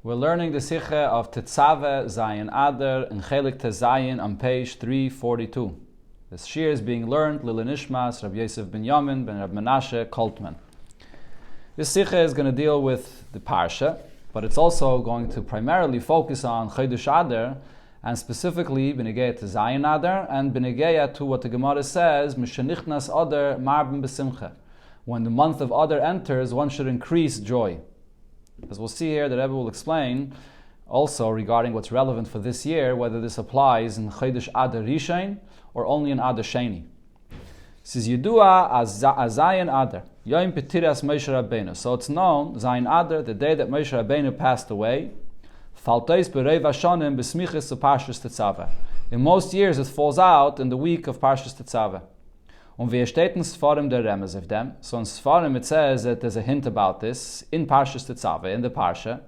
We're learning the Sikha of Tetzaveh, Zayin, Adar, and Chelek to Zayin on page 342. This shir is being learned, Lil Nishmas, Rabbi Yosef ben Yamin, ben Rabbi Menashe, Koltman. This Sikha is going to deal with the Parsha, but it's also going to primarily focus on Chodesh Adar, and specifically B'negeya to Zayin Adar, and B'negeya to what the Gemara says, Mishenichnas Adar Marben B'simcha. When the month of Adar enters, one should increase joy. As we'll see here, the Rebbe will explain also regarding what's relevant for this year, whether this applies in Chodesh Adar Rishon or only in Adar Sheni. This is Yidua as Zayin Adar, Yom Petiras Moshe Rabbeinu. So it's known, Zayin Adar, the day that Moshe Rabbeinu passed away, Falteis B'Reiv Hashonim B'Smichis Parshas Tetzaveh. In most years it falls out in the week of Parshas Tetzaveh. Und wie steht in Sfarim der Remez of them? So in Sfarim it says that there's a hint about this in Parshas Tetzaveh, in the Parsha.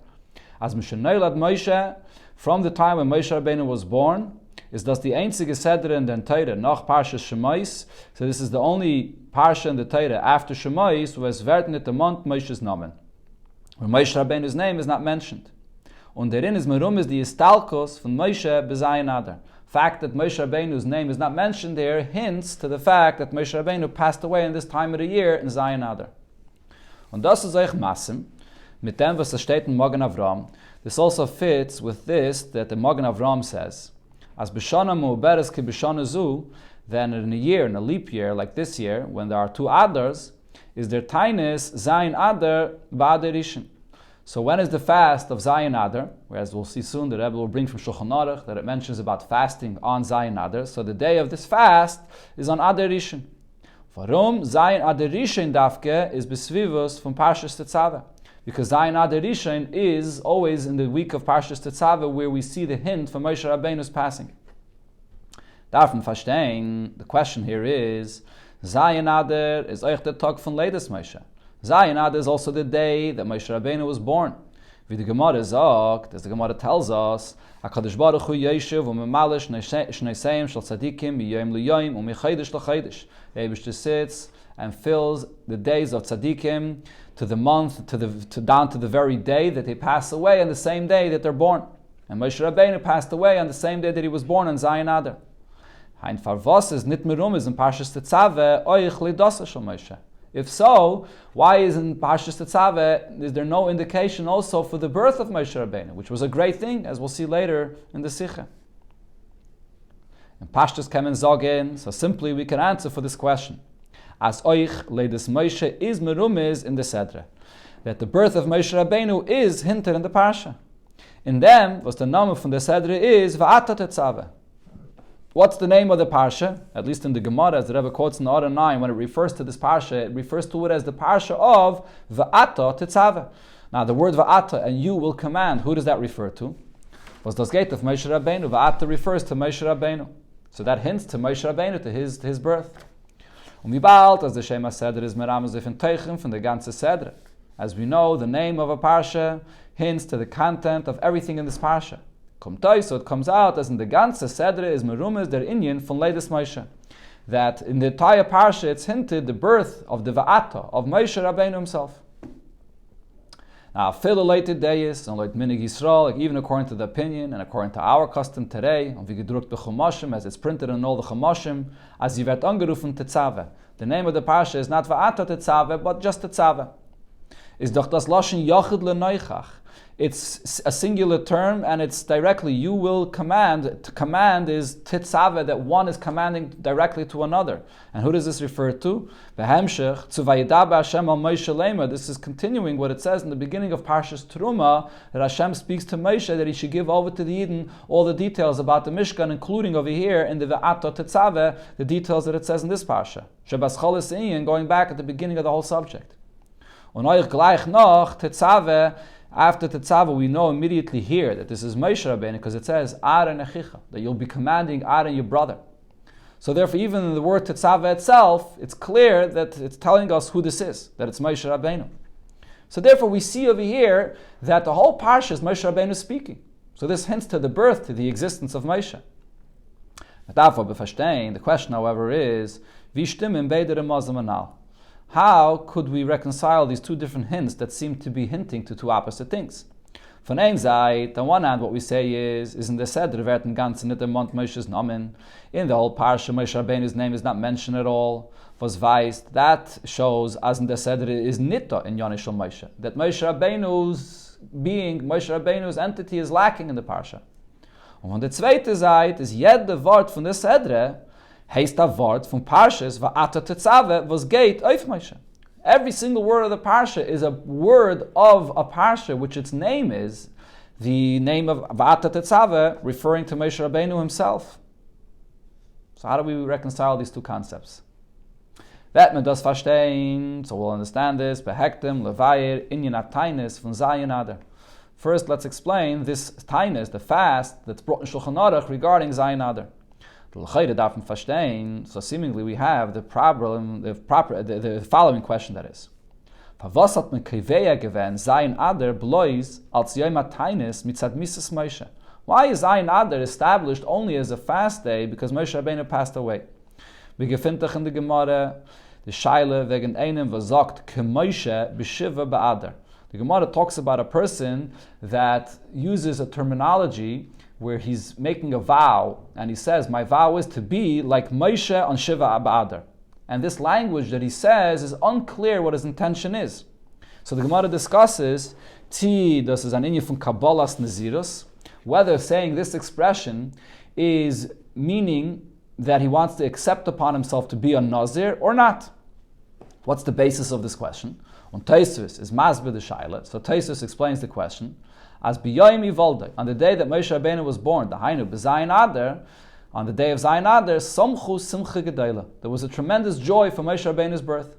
As Mishnelad Moshe, from the time when Moshe Rabbeinu was born, is das die einzige Seder in den Torah nach Parshas Shemais. So this is the only Parsha in the Torah after Shemais, where es wird nicht der Mond Moshe's Namen. Where Moshe Rabbeinu's name is not mentioned. Und darin is Merum is the Istalkos von Moshe B'Zayin Adar. Fact that Moshe Rabbeinu's name is not mentioned there hints to the fact that Moshe Rabbeinu passed away in this time of the year in Zayin Adar. Und das ist euch Massim, mit dem was steht in Magen Avram. This also fits with this that the Magen Avram says, as b'shana mu'beres ki b'shana zu, then in a year, in a leap year like this year, when there are two Adars, is there tainis Zayin Adar ba'adar Rishon. So when is the fast of Zayin Adar? Whereas we'll see soon, the Rebbe will bring from Shulchan Aruch that it mentions about fasting on Zayin Adar. So the day of this fast is on Adar Rishon. Warum Zayin Adar Rishon dafke is besvivus from Parshas Tetzaveh? Because Zayin Adar Rishon is always in the week of Parshas Tetzaveh where we see the hint for Moshe Rabbeinu's passing. Darfen verstehen, the question here is, Zayin Adar is euch der Tag von Leides Moshe. Zayin Adar is also the day that Moshe Rabbeinu was born. Wie the Gemara sagt, as the Gemara tells us, HaKadosh Baruch Hu Yeshiv u'memalish shneisayim shel tzadikim miyom liyoim u'michodesh lechodesh. The Eibishter sits and fills the days of tzadikim to the month, down to the very day that they pass away, and the same day that they're born. And Moshe Rabbeinu passed away on the same day that he was born on Zayin Adar. Hein farvos is nit merum is in Parshas Tetzaveh oich lidasa shel Moshe. If so, why is in Parshas Tetzaveh is there no indication also for the birth of Moshe Rabbeinu, which was a great thing, as we'll see later in the Sikha? And Pashtus Kemen Zogin, so simply we can answer for this question. As Oich Leides Moshe is merumiz in the Sedra, that the birth of Moshe Rabbeinu is hinted in the Parsha. In them, was the name from the Sedra is Va'ata Tetzaveh. What's the name of the Parsha? At least in the Gemara, as the Rebbe quotes in Adar 9, when it refers to this Parsha, it refers to it as the Parsha of Va'ata Tetzaveh. Now the word Va'ata, and you will command, who does that refer to? Was das gate of Moshe Rabbeinu? Va'ata refers to Moshe Rabbeinu. So that hints to Moshe Rabbeinu, to his birth. Umibalt, as the Shema Seder is Meramazif and Teichim from the ganze Seder. As we know, the name of a Parsha hints to the content of everything in this Parsha. So it comes out as in the ganze Sedre is merumes der Inyan von Leides Moshe. That in the entire Parsha it's hinted the birth of the Va'ata, of Moshe Rabbeinu himself. Now, affiliated days, and like Minig Yisrael, like even according to the opinion and according to our custom today, and wie gedruckt b'chumashim, as it's printed in all the chumashim, as you wird angerufen Tetzaveh. The name of the Parsha is not Va'ata Tetzaveh, but just Tetzaveh. Is doch das Lashon Yachid leNoichach. It's a singular term, and it's directly, you will command. To command is Tetzaveh, that one is commanding directly to another. And who does this refer to? Behemshech, zu Vayidaber Hashem al Moshe Lema. This is continuing what it says in the beginning of Parshas Teruma, that Hashem speaks to Moshe that he should give over to the Eden all the details about the Mishkan, including over here in the Va'ata Tetzaveh, the details that it says in this Parsha. Shebas Choles Ein, going back at the beginning of the whole subject. Und euch gleich noch Tetzaveh. After Tetzaveh, we know immediately here that this is Moshe Rabbeinu, because it says Aaron Echicha, that you'll be commanding Aaron your brother. So therefore, even in the word Tetzaveh itself, it's clear that it's telling us who this is, that it's Moshe Rabbeinu. So therefore, we see over here that the whole parsha is Moshe Rabbeinu speaking. So this hints to the birth, to the existence of Moshe. The question, however, is Wie stimmen beide Remazim anal? How could we reconcile these two different hints that seem to be hinting to two opposite things? Von ein Seite, on one hand, what we say is in the Seder, werden ganze nicht Mond Moshe's Namen. In the whole parsha, Moshe Rabbeinu's name is not mentioned at all. Was weist, that shows, as in the Seder is nita in Yonishal Moshe, that Moshe Rabbeinu's being, Moshe Rabbeinu's entity is lacking in the parsha. Und von der zweite Seite ist jede Wort von der Seder, heißt das Wort von Parshas, Adar Tetzaveh, was geht auf Moshe. Every single word of the parsha is a word of a parsha, which its name is the name of Adar Tetzaveh, referring to Moshe Rabbeinu himself. So how do we reconcile these two concepts? That man does verstehen, so we'll understand this, behektem, levayir, inyan atainis, von Zayin Adar. First, let's explain this tainis, the fast, that's brought in Shulchan Aruch regarding Zayin Adar. So seemingly we have the problem, the following question, that is. Why is Zayin Adar established only as a fast day because Moshe Rabbeinu passed away? We find in the Gemara, the Shaila wegen einem versagt k'Moshe b'shiva ba'adar. The Gemara talks about a person that uses a terminology where he's making a vow, and he says, my vow is to be like Moshe on Shiva Adar. And this language that he says is unclear what his intention is. So the Gemara discusses, das ist an inyan von Kabbalas Nazirus, whether saying this expression is meaning that he wants to accept upon himself to be a Nazir or not. What's the basis of this question? Und Tetzaveh is Masber the Shaila. So Tetzaveh explains the question. As b'yoyim yivoldei, on the day that Moshe Rabbeinu was born, the Hainu b'Zayin Adar, on the day of Zayin Adar, somchu simcha gedayla. There was a tremendous joy for Moshe Rabbeinu's birth.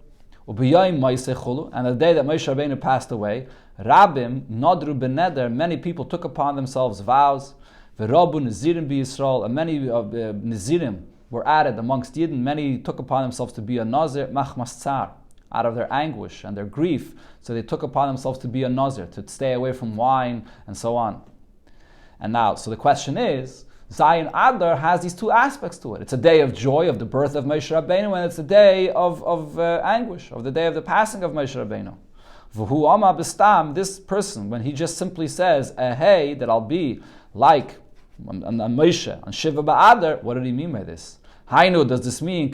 U'b'yoyim ma'aseh chulu, and the day that Moshe Rabbeinu passed away, Rabbim nodru b'neder, many people took upon themselves vows. V'rabu nazirim b'Yisrael, and many nazirim were added amongst Yidden. Many took upon themselves to be a nazir, machmas tzar, out of their anguish and their grief. So they took upon themselves to be a nazir, to stay away from wine and so on. And now, so the question is, Zayin Adar has these two aspects to it. It's a day of joy of the birth of Moshe Rabbeinu, and it's a day of anguish, of the day of the passing of Moshe Rabbeinu. V'hu ama b'stam, this person, when he just simply says, hey, that I'll be like Moshe on Shiva ba'adar, what did he mean by this? Hainu, does this mean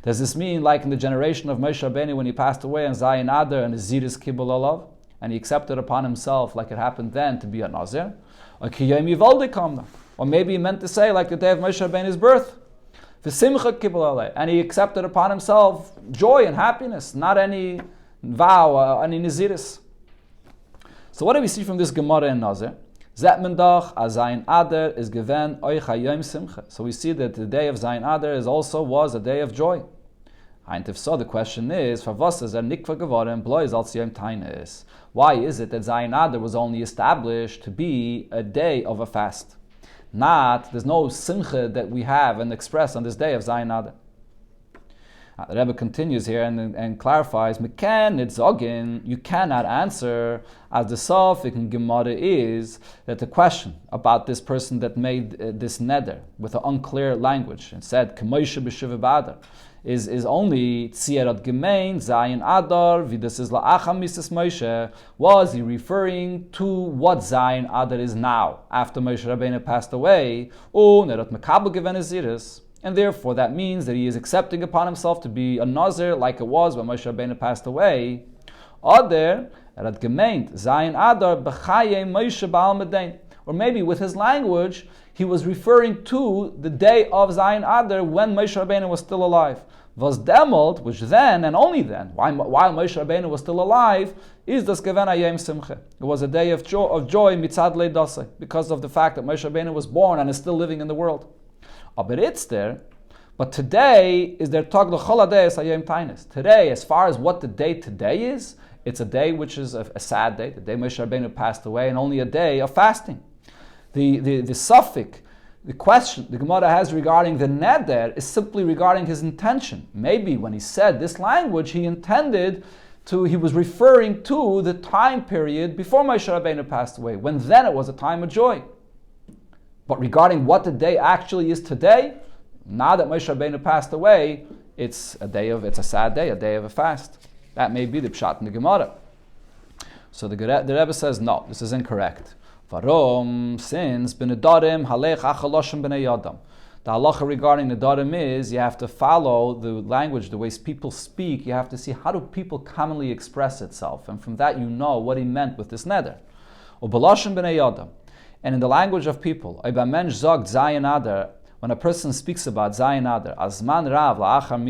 does this mean like in the generation of Moshe Rabbeinu when he passed away and Zayin Adar and his Ziris Kibbul Olav, and he accepted upon himself like it happened then to be a Nazir? Or maybe he meant to say like the day of Moshe Rabbeinu's birth, and he accepted upon himself joy and happiness, not any vow, any Naziris. So what do we see from this Gemara in Nazir? Zayin Adar is given oich hayom simcha. So we see that the day of Zayin Adar was a day of joy. And if so, the question is, why is it that Zayin Adar was only established to be a day of a fast? There's no simcha that we have and express on this day of Zayin Adar. The Rebbe continues here and clarifies, you cannot answer, as the Sophic in Gemara is, that the question about this person that made this neder with an unclear language and said, K'Moshe b'shiva b'adar, is only Tzierat Gemein, Zayin Adar, Vidas is la'acham Mrs. Moshe. Was he referring to what Zayin Adar is now, after Moshe Rabbeinu passed away, Nerot Mekabel given Aziris? And therefore that means that he is accepting upon himself to be a Nazir like it was when Moshe Rabbeinu passed away. Adar, Erat Gemeint, Zayin Adar, B'chaye Moshe Ba'al Medain. Or maybe with his language, he was referring to the day of Zayin Adar when Moshe Rabbeinu was still alive. Was demolt, which then and only then, while Moshe Rabbeinu was still alive, is das Geven Hayom Simcha. It was a day of joy mitzad leidasei, because of the fact that Moshe Rabbeinu was born and is still living in the world. But it's there. But today is their tag l'chol hadayos hayom tainis. Today, as far as what the day today is, it's a day which is a sad day. The day Moshe Rabbeinu passed away, and only a day of fasting. The suffix, the question the Gemara has regarding the neder is simply regarding his intention. Maybe when he said this language, he was referring to the time period before Moshe Rabbeinu passed away, when then it was a time of joy. But regarding what the day actually is today, now that Moshe Rabbeinu passed away, it's a sad day, a day of a fast. That may be the pshat in the Gemara. So the Rebbe says, no, this is incorrect. Varom, since b'nedarim halech achaloshim b'nei yadam. The halacha regarding nedarim is you have to follow the language, the ways people speak. You have to see how do people commonly express itself, and from that you know what he meant with this neder. Ubaloshim b'nei yadam, and in the language of people, Oba mensch sagt Zayin Adar, when a person speaks about Zayin Adar, azman rav la'achar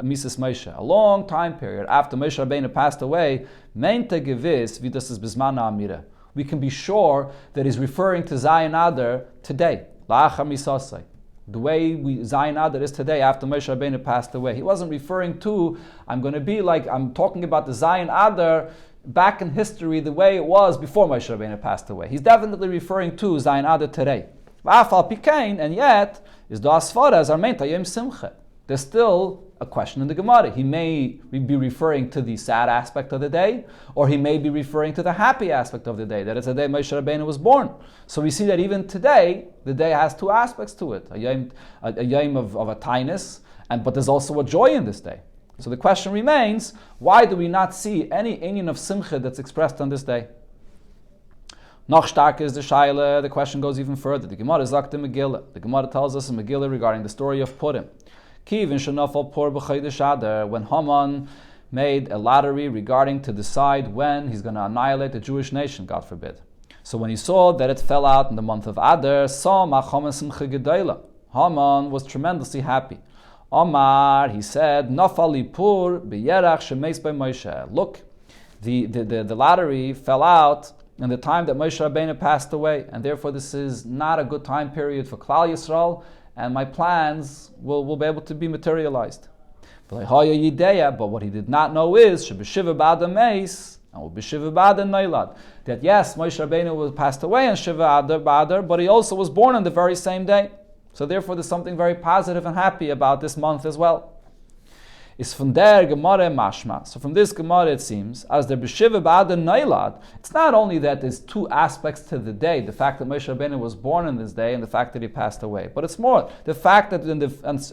mises Moshe, a long time period after Moshe Rabbeinu passed away, meinte gewiss wie das is bisman amira. We can be sure that he's referring to Zayin Adar today, la'achar misasai. The way Zayin Adar is today after Moshe Rabbeinu passed away. He wasn't referring to, I'm talking about the Zayin Adar back in history the way it was before Moshe Rabbeinu passed away. He's definitely referring to Zayin Adar today. And yet, is the asfaras are meant ayem simcha. There's still a question in the Gemara. He may be referring to the sad aspect of the day, or he may be referring to the happy aspect of the day, that it's the day Moshe Rabbeinu was born. So we see that even today, the day has two aspects to it. A yom of a tightness, but there's also a joy in this day. So the question remains, why do we not see any inyan of simcha that's expressed on this day? Noch stark is the shaila. The question goes even further. The Gemara sagt in Megillah. The Gemara tells us in Megillah regarding the story of Purim. Kivin shenafal pur b'chodesh Adar, when Haman made a lottery regarding to decide when he's going to annihilate the Jewish nation, God forbid. So when he saw that it fell out in the month of Adar, Haman was tremendously happy. Omar, he said, Nafali pur b'yerach shemeis by Moshe. Look, the lottery fell out in the time that Moshe Rabbeinu passed away, and therefore this is not a good time period for Klal Yisrael, and my plans will be able to be materialized. But what he did not know is that yes, Moshe Rabbeinu passed away on Shiva Adar, but he also was born on the very same day. So therefore there's something very positive and happy about this month as well. Is from there Gemara mashma. So from this Gemara it seems, as the b'shiva b'adar nailad, it's not only that there's two aspects to the day, the fact that Moshe Rabbeinu was born on this day and the fact that he passed away, but it's more the fact that in the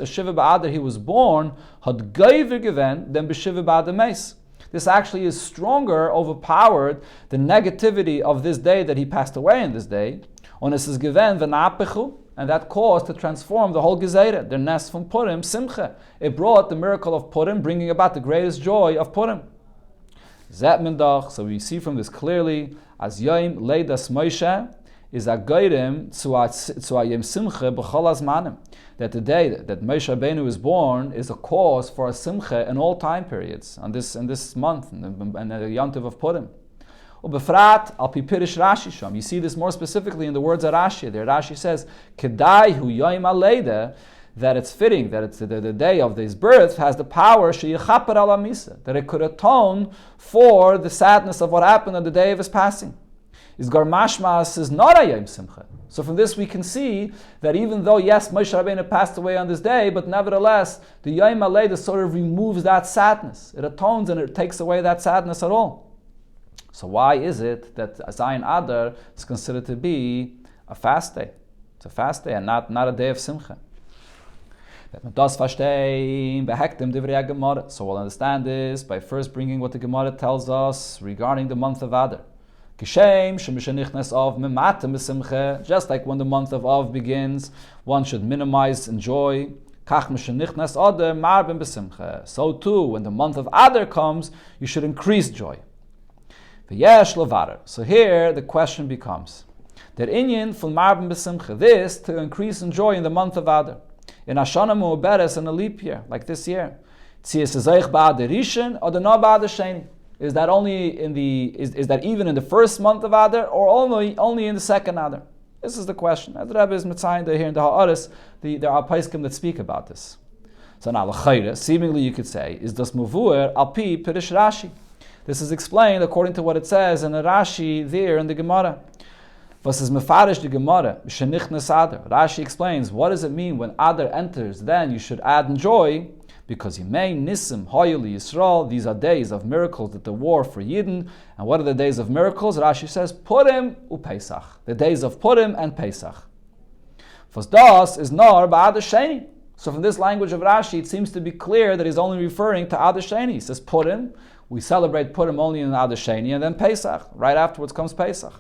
Shiva b'adar he was born had geiver given than b'shiva b'adar meis. This actually is stronger, overpowered the negativity of this day that he passed away in this day. On es is given v'napechu, and that caused to transform the whole Gezerah, the Nes from Purim, Simcha. It brought the miracle of Purim, bringing about the greatest joy of Purim. Zet Mindach, so we see from this clearly, as Yom Leidas Moshe is a Geirim to Ayim Simcha b'chol azmanim. That the day that Moshe Rabbeinu is born is a cause for a Simcha in all time periods, in this month, and the Yontiv of Purim. Ubefrat al pipirish Rashi sham. You see this more specifically in the words of Rashi. There, Rashi says, "Kedai hu yoim aleida," that it's fitting that it's the day of his birth has the power sheyichaper al amisa, that it could atone for the sadness of what happened on the day of his passing. Is garmashmas is not a yom simcha. So from this we can see that even though yes, Moshe Rabbeinu passed away on this day, but nevertheless the yoim aleida sort of removes that sadness. It atones and it takes away that sadness at all. So why is it that Zayin Adar is considered to be a fast day? It's a fast day and not a day of Simcha. So we'll understand this by first bringing what the Gemara tells us regarding the month of Adar. Just like when the month of Av begins, one should minimize and enjoy. So too, when the month of Adar comes, you should increase joy. So here the question becomes that inyan from marben b'simcha, this to increase in joy in the month of Adar, in Hashana Mu'beres in a leap year like this year. Is that only in is that even in the first month of Adar or only in the second Adar? This is the question. As the Rabbi is mitzayin here in the Ha'aris, there are paiskim that speak about this. So now seemingly you could say is das muvuer al pi pirish Rashi. This is explained according to what it says in the Rashi there in the Gemara. Was is mefarish the Gemara? Rashi explains, what does it mean when Adar enters? Then you should add in joy, because Yimei Nisim Hoyeli Yisrael. These are days of miracles that the war for Yidden. And what are the days of miracles? Rashi says Purim uPesach. The days of Purim and Pesach. Was das is nor ba'Adar Sheni. So from this language of Rashi, it seems to be clear that he's only referring to Adar Sheni. He says Purim, We celebrate Purim only in Adar Sheni, and then Pesach. Right afterwards comes Pesach.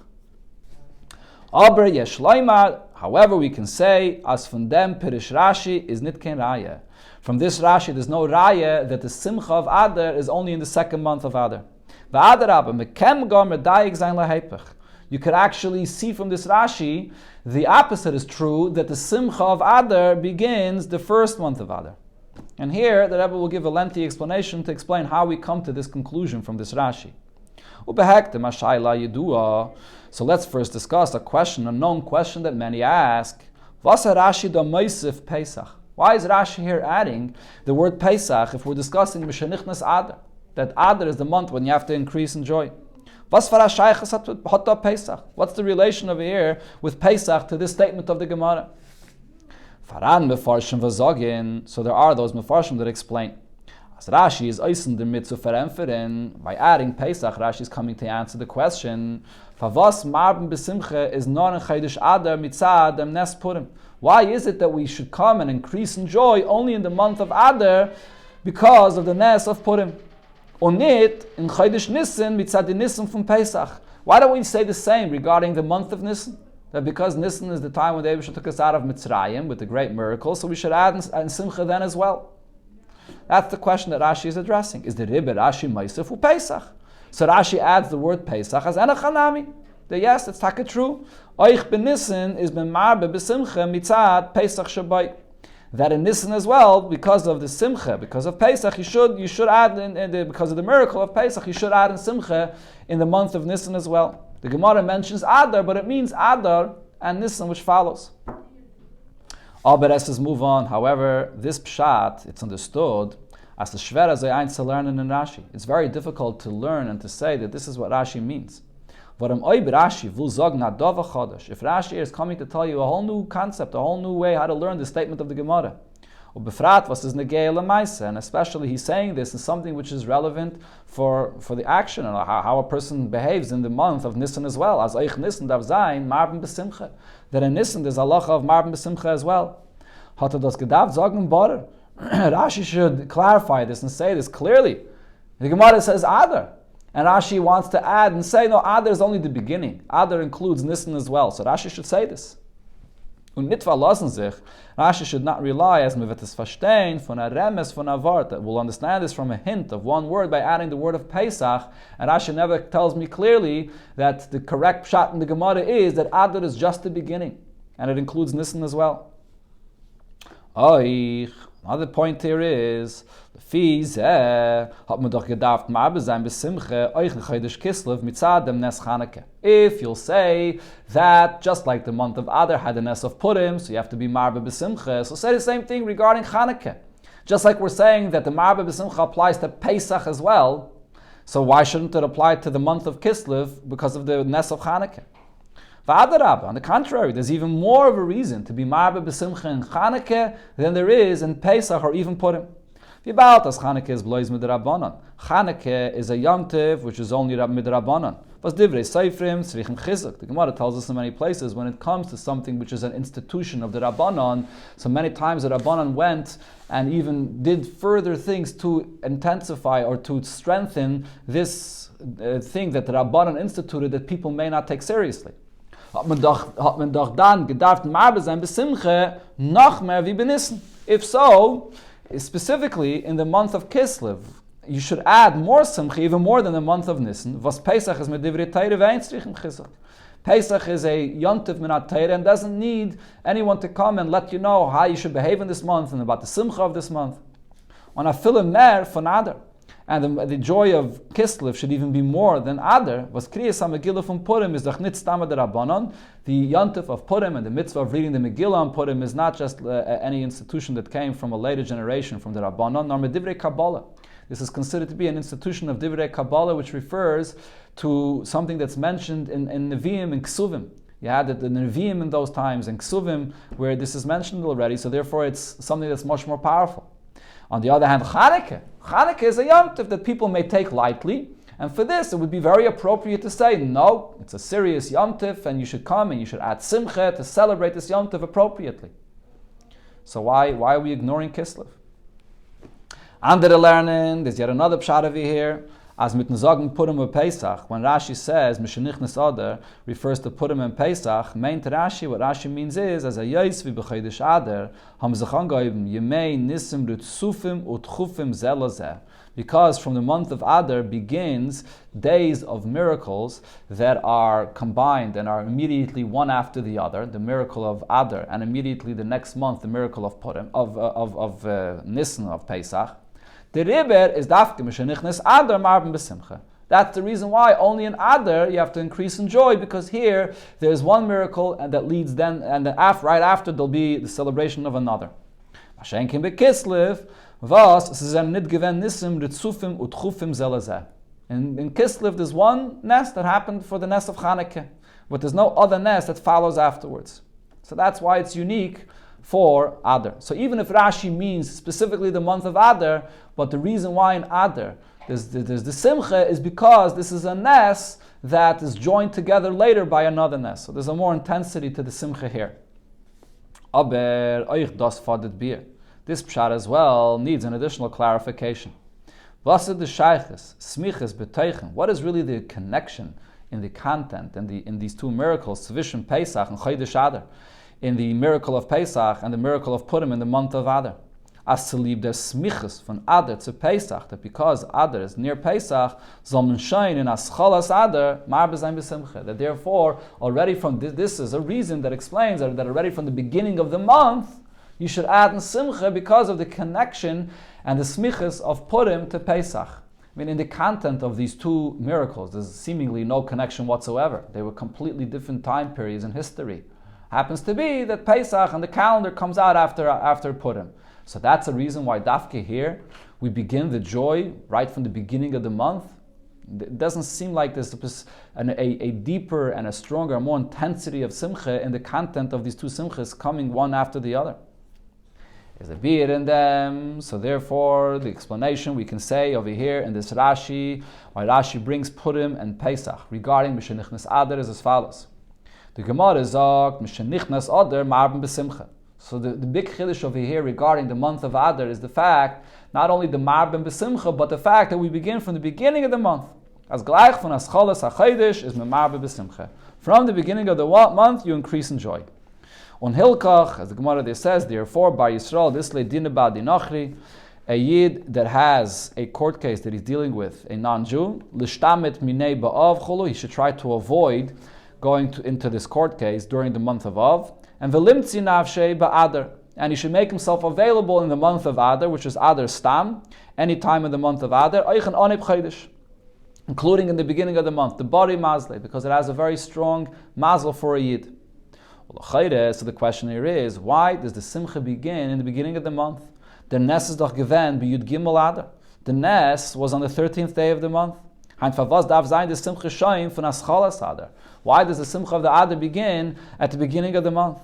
Aber yesh loymar, however, we can say, as von dem Pirish Rashi is nit kein Raya. From this Rashi, there's no Raya that the Simcha of Adar is only in the second month of Adar. You could actually see from this Rashi, the opposite is true, that the Simcha of Adar begins the first month of Adar. And here, the Rebbe will give a lengthy explanation to explain how we come to this conclusion from this Rashi. So let's first discuss a known question that many ask. Why is Rashi here adding the word Pesach if we're discussing Mishanichnas Adar? That Adar is the month when you have to increase in joy. What's the relation over here with Pesach to this statement of the Gemara? So there are those Mefarshim that explain. As Rashi is eisen der mitzvah verämpferen, by adding Pesach, Rashi is coming to answer the question, Favos marben besimche is non chaydish Adar mitzad dem nes Purim. Why is it that we should come and increase in joy only in the month of Adar because of the nes of Purim? Onit in chaydish Nisan mitzad the Nisan from Pesach. Why don't we say the same regarding the month of Nisan? That because Nisan is the time when the Eibusha took us out of Mitzrayim with the great miracle, so we should add in Simcha then as well. That's the question that Rashi is addressing. Is the Rebbe Rashi Meisef u Pesach? So Rashi adds the word Pesach as Enachanami. That yes, it's taka true. Oich ben Nisan is ben Marbe besimcha mitzad Pesach Shabbai. That in Nisan as well, because of the Simcha, because of Pesach, you should add because of the miracle of Pesach, you should add in Simcha in the month of Nisan as well. The Gemara mentions Adar, but it means Adar and Nisan, which follows. Aber let's move on. However, this pshat, it's understood as the shvera zayin to learn in Rashi. It's very difficult to learn and to say that this is what Rashi means. If Rashi is coming to tell you a whole new concept, a whole new way how to learn the statement of the Gemara, and especially he's saying this in something which is relevant for the action and how a person behaves in the month of Nisan as well. As Eich Nisan dav Zayin marben besimcha. That in Nisan there's halacha of marben besimcha as well. Hat das gedacht sagen bar? Rashi should clarify this and say this clearly. The Gemara says Adar, and Rashi wants to add and say no, Adar is only the beginning. Adar includes Nisan as well. So Rashi should say this. Und nicht verlassen sich, Rashi should not rely, as wir es verstehen, von a remes, von a wort, that we'll understand this from a hint of one word by adding the word of Pesach, and Rashi never tells me clearly that the correct pshat in the Gemara is that Adar is just the beginning, and it includes Nisan as well. Another point here is, if you'll say that just like the month of Adar had the Nes of Purim, so you have to be marbe b'simcha, so say the same thing regarding Chanukah. Just like we're saying that the marbe b'simcha applies to Pesach as well, so why shouldn't it apply to the month of Kislev because of the Nes of Chanukah? On the contrary, there's even more of a reason to be marbe b'simcha in Chanukah than there is in Pesach or even Purim. Chanukah is blois midrabanan. Chanukah is a Yom Tov which is only midrabanan. Was divrei seifrim tzrichen chizuk. The Gemara tells us in many places when it comes to something which is an institution of the Rabbanon, so many times the Rabbanon went and even did further things to intensify or to strengthen this thing that the Rabbanon instituted that people may not take seriously. If so, specifically in the month of Kislev, you should add more simcha, even more than the month of Nisan. Was Pesach is medivrei Torah v'einstrichen chizuk. Pesach is a yontiv minat Torah and doesn't need anyone to come and let you know how you should behave in this month and about the simcha of this month. On a filim mer von Adar. And the joy of Kislev should even be more than Adar. Was kriyas ha-Megillah from Purim is the chnit stama de Rabbanon. The yontif of Purim and the mitzvah of reading the Megillah on Purim is not just any institution that came from a later generation from the Rabbanon, nor medivrei Kabbalah. This is considered to be an institution of divrei Kabbalah, which refers to something that's mentioned in Nevi'im and Ksuvim. You had the Nevi'im in those times and Ksuvim where this is mentioned already, so therefore it's something that's much more powerful. On the other hand, Chanukah is a Yom Tov that people may take lightly, and for this it would be very appropriate to say, no, it's a serious Yom Tov, and you should come and you should add Simcha to celebrate this Yom Tov appropriately. So why are we ignoring Kislev? Under the learning, there's yet another pshat over here. As mit Sagen Purim und Pesach, when Rashi says Mishenichnes Adar refers to Purim and Pesach, meint Rashi, what Rashi means is, as a Yais wie B'chodesh Adar, haben sich angeheben, Yemei Nisim Ritzufim Utchufim Zelazeh. Because from the month of Adar begins days of miracles that are combined and are immediately one after the other, the miracle of Adar, and immediately the next month, the miracle of Purim, of Nisan, of Pesach. The Riber is dafke Mishenichnes Adar Marben B'Simcha. That's the reason why only in Adar you have to increase in joy, because here there's one miracle and that leads then, and then right after there'll be the celebration of another. Mashenkin Bekislev, was es ist nicht gewesen Nisim Ritzufim Utchufim Zelazeh. In Kislev there's one nest that happened for the nest of Chanukah, but there's no other nest that follows afterwards. So that's why it's unique for Adar. So even if Rashi means specifically the month of Adar, but the reason why in Adar there's the Simcha is because this is a nest that is joined together later by another nest. So there's a more intensity to the Simcha here. Aber euch das fadet bir. This pshat as well needs an additional clarification. What is really the connection in the content and in these two miracles, Tzvishim Pesach and Chodesh Adar, in the miracle of Pesach and the miracle of Purim in the month of Adar? As to leave their smichas from Adar to Pesach, that because Adar is near Pesach, zolmen shayin in aschalas Adar, mar b'zayin b'simcha. That therefore, already from this is a reason that explains that already from the beginning of the month, you should add in Simcha because of the connection and the smichas of Purim to Pesach. I mean, in the content of these two miracles, there's seemingly no connection whatsoever. They were completely different time periods in history. Happens to be that Pesach and the calendar comes out after Purim. So that's a reason why Dafke here, we begin the joy right from the beginning of the month. It doesn't seem like there's a deeper and a stronger, more intensity of Simcha in the content of these two Simchas coming one after the other. There's a beer in them, so therefore the explanation we can say over here in this Rashi, why Rashi brings Purim and Pesach regarding Mishenichnes Adar is as follows. The Gemara sagt, Mishenichnes Adar marben b'simcha. So the big chiddush over here regarding the month of Adar is the fact, not only the marben b'simcha, but the fact that we begin from the beginning of the month. As gleich von aschalas hachodesh is marben b'simcha. From the beginning of the month, you increase in joy. On Hilkach, as the Gemara there says, therefore, by Yisrael, this le din ba dinachri, a yid that has a court case that he's dealing with, a non-Jew, l'shtamet minei ba'av cholu, he should try to avoid going into this court case during the month of Av, and v'limtzi nafshei ba'adar, and he should make himself available in the month of Adar, which is Adar Stam, any time in the month of Adar, oichan onib chodesh, including in the beginning of the month, the bari mazle, because it has a very strong mazel for a yid. So the question here is, why does the Simcha begin in the beginning of the month? The Nes is doch gewend by Yud Gimel Adar. The Nes was on the 13th day of the month. Why does the Simcha of the Adar begin at the beginning of the month?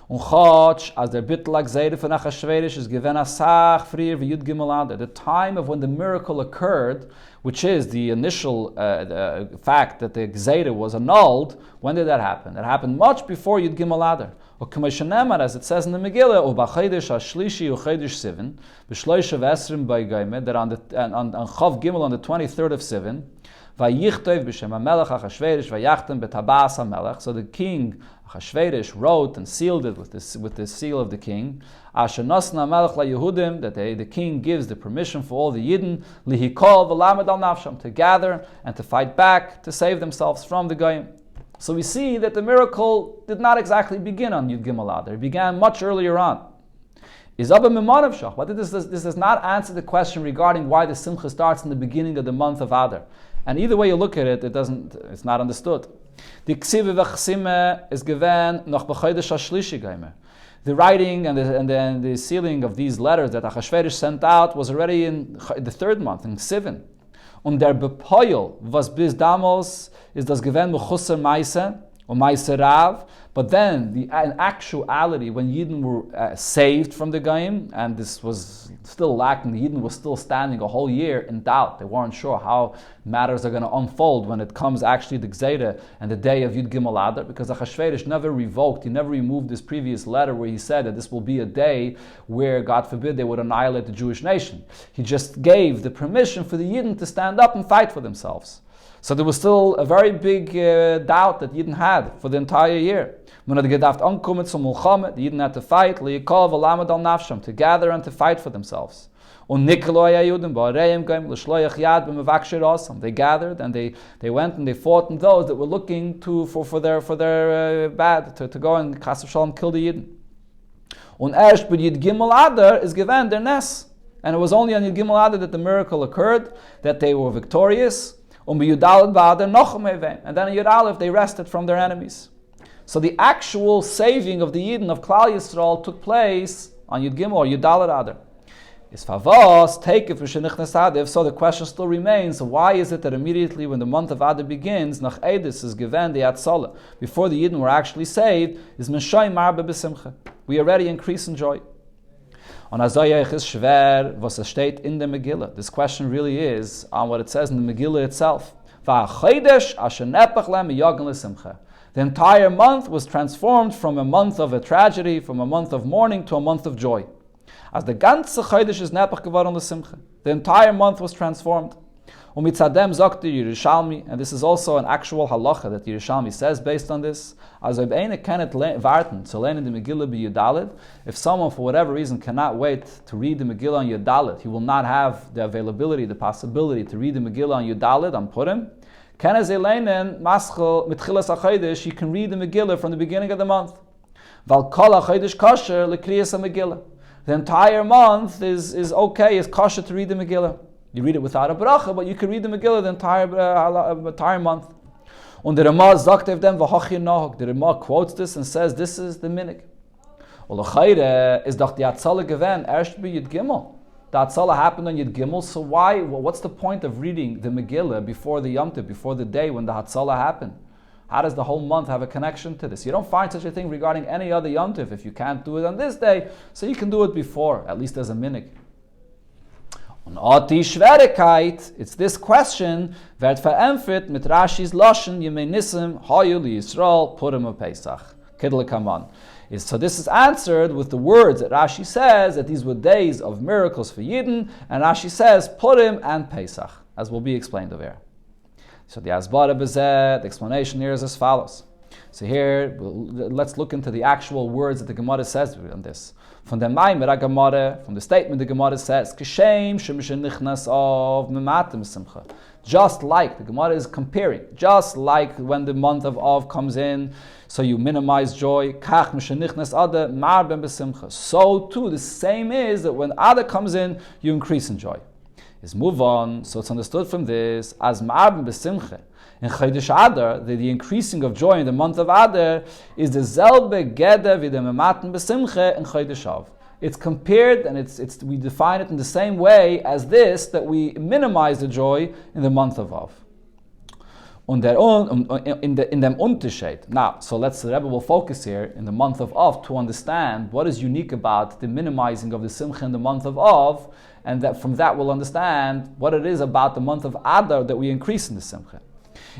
As der Bittel Zeide von Achashverosh is given asach frier v'Yud Gimel Adar. The time of when the miracle occurred, which is the initial fact that the Gzeira was annulled. When did that happen? That happened much before Yud Gimel Adar. As it says in the Megillah, U'b'chodesh hashlishi u'chodesh Sivan, b'shloisha v'esrim b'ygaimeh, that on Chav Gimel on the 23rd of Sivan, Vayichtov b'shem HaMelech Achashverosh vayachtem b'tabas HaMelech. So the king Achashverosh wrote and sealed it with the seal of the king. Asher nosna HaMelech LaYehudim, that the king gives the permission for all the Yidden lihikol v'lamed al nafsham, to gather and to fight back to save themselves from the Goyim. So we see that the miracle did not exactly begin on Yud Gimel Adar. It began much earlier on. But this does not answer the question regarding why the Simcha starts in the beginning of the month of Adar. And either way you look at it, it's not understood. The ksive v'chsime is given noch b'chodesh hashlishi gaimer. The writing and the sealing of these letters that Achashverosh sent out was already in the third month, in Sivan. Und der Bepoil, was bis damals ist das gewesen mechusser meise, But then, in actuality, when Yidden were saved from the Goyim, and this was still lacking, the Yidden was still standing a whole year in doubt. They weren't sure how matters are going to unfold when it comes actually the Gzeira and the day of Yud Gimel Adar, because Achashverosh never revoked, he never removed his previous letter where he said that this will be a day where, God forbid, they would annihilate the Jewish nation. He just gave the permission for the Yidden to stand up and fight for themselves. So there was still a very big doubt that Yidden had for the entire year. When the Yidden had to fight, to gather and to fight for themselves. They gathered and they went and they fought in those that were looking for their bad, to go and Chas v'Shalom kill the Yidden. Erst bei Yud Gimel Adar is given their Nes. And it was only on Yud Gimel Adar that the miracle occurred, that they were victorious. And then in Yud Aleph they rested from their enemies. So the actual saving of the Yidden of Klal Yisrael took place on Yud Gimel or Yud Aleph Adar. Is favos take it for shenichnas Adar. So the question still remains: why is it that immediately when the month of Adar begins, nach Edis is given the Atzalah before the Yidden were actually saved? Is Meshay Marbe B'Simcha. We already increase in joy. On Azayach is schwer, was es steht in the Megillah. This question really is on what it says in the Megillah itself. The entire month was transformed from a month of a tragedy, from a month of mourning to a month of joy. As the ganze Chodesh is nepach geworden l'simcha. The entire month was transformed. Umitzadem sagt the Yerushalmi, and this is also an actual halacha that Yerushalmi says based on this. As ob eine kennet warten zu lernen the Megillah by Yudalit, if someone for whatever reason cannot wait to read the Megillah on Yudalit, he will not have the availability, the possibility to read the Megillah on Yudalit, on Purim. Kenez eleinen maschel mitchilas hachodesh, you can read the Megillah from the beginning of the month. Val kol hachodesh kosher lekriyas Megillah. The entire month is okay, is kosher to read the Megillah. You read it without a bracha, but you can read the Megillah the entire month. Und der Ramah sagt auf dem, v'hochi nohog. The Ramah quotes this and says, this is the minig. Well, the chayre is doch die Atzalah gewen, erst by Yud Gimel. The Atzalah happened on Yud Gimel, so why? Well, what's the point of reading the Megillah before the Yom Tov, before the day when the Atzalah happened? How does the whole month have a connection to this? You don't find such a thing regarding any other Yom Tov. If you can't do it on this day, so you can do it before, at least as a minig. It's this question wird verämpft mit Rashi's Lashon Yemei Nisim Hayu Yisrael Purim Pesach. Kidlekaman. So this is answered with the words that Rashi says that these were days of miracles for Yidden, and Rashi says Purim and Pesach, as will be explained over here. So the Asbara Bezeh, the explanation here is as follows. So here, let's look into the actual words that the Gemara says on this. From the Maimer Gemara, from the statement the Gemara says, Kishem Shemshin Nichnas of Mematim Simcha. Just like the Gemara is comparing, just like when the month of Av comes in, so you minimize joy. Kach Mishin Nichnas Adar Marben Besimcha. So too, the same is that when Adar comes in, you increase in joy. Let's move on. So it's understood from this as Marben Besimcha. In Chodesh Adar, the increasing of joy in the month of Adar is the Zelbe Geder wie the Mematen Besimche in Chodesh Av. It's compared and we define it in the same way as this, that we minimize the joy in the month of Av. In dem Unterschied. Now, so the Rebbe will focus here in the month of Av to understand what is unique about the minimizing of the Simcha in the month of Av, and that from that we'll understand what it is about the month of Adar that we increase in the Simcha.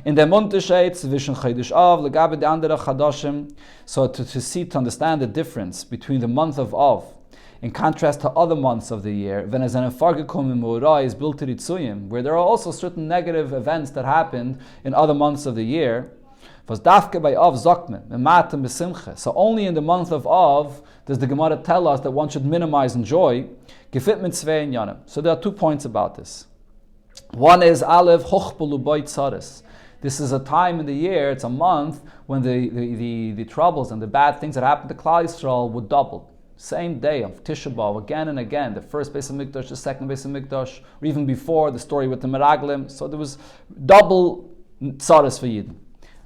In the Unterschied zwischen Chodesh Av legabe de andere Chadashim, so to understand the difference between the month of Av in contrast to other months of the year, when as an Efargekum Mura is built to Ritzuyim, where there are also certain negative events that happened in other months of the year. Was dafke by Av Zokmen, Mematem Besimcha. So only in the month of Av does the Gemara tell us that one should minimize and joy. Gefit mit zwei inyanim. So there are 2 points about this. One is Aleph Hochpelu Boy Tzares. This is a time in the year, it's a month, when the troubles and the bad things that happened to Klal Yisrael would double. Same day of Tisha B'Av, again and again, the first Beis HaMikdash, the second Beis HaMikdash, or even before, the story with the Meraglim. So there was double tzaras for Yidden.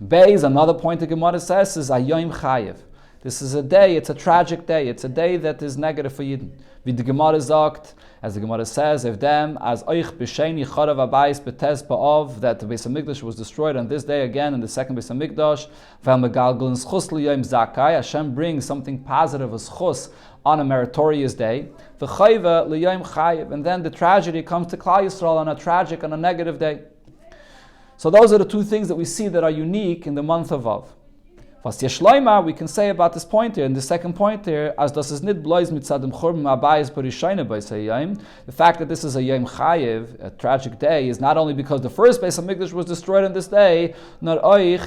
Beis, another point the Gemara says, is Ayoim Chayev. This is a day, it's a tragic day. It's a day that is negative for Yidden. Wie the Gemara sagt, as the Gemara says, if them, as oich b'sheni charav abayis b'tez ba'ov, that the Beis HaMikdash was destroyed on this day again, in the second Beis HaMikdash, v'al megalgalin schus l'yom zakai, Hashem brings something positive, a schus, on a meritorious day, v'chayva l'yom chayiv, and then the tragedy comes to Klal Yisrael on a tragic, on a negative day. So those are the two things that we see that are unique in the month of Av. Was Yeshloima, we can say about this point here, and the second point here, as das is nit blois mitzadim churban abayis parishayna by sayayim. The fact that this is a yom chayiv, a tragic day, is not only because the first Beis HaMikdash was destroyed on this day, nor oich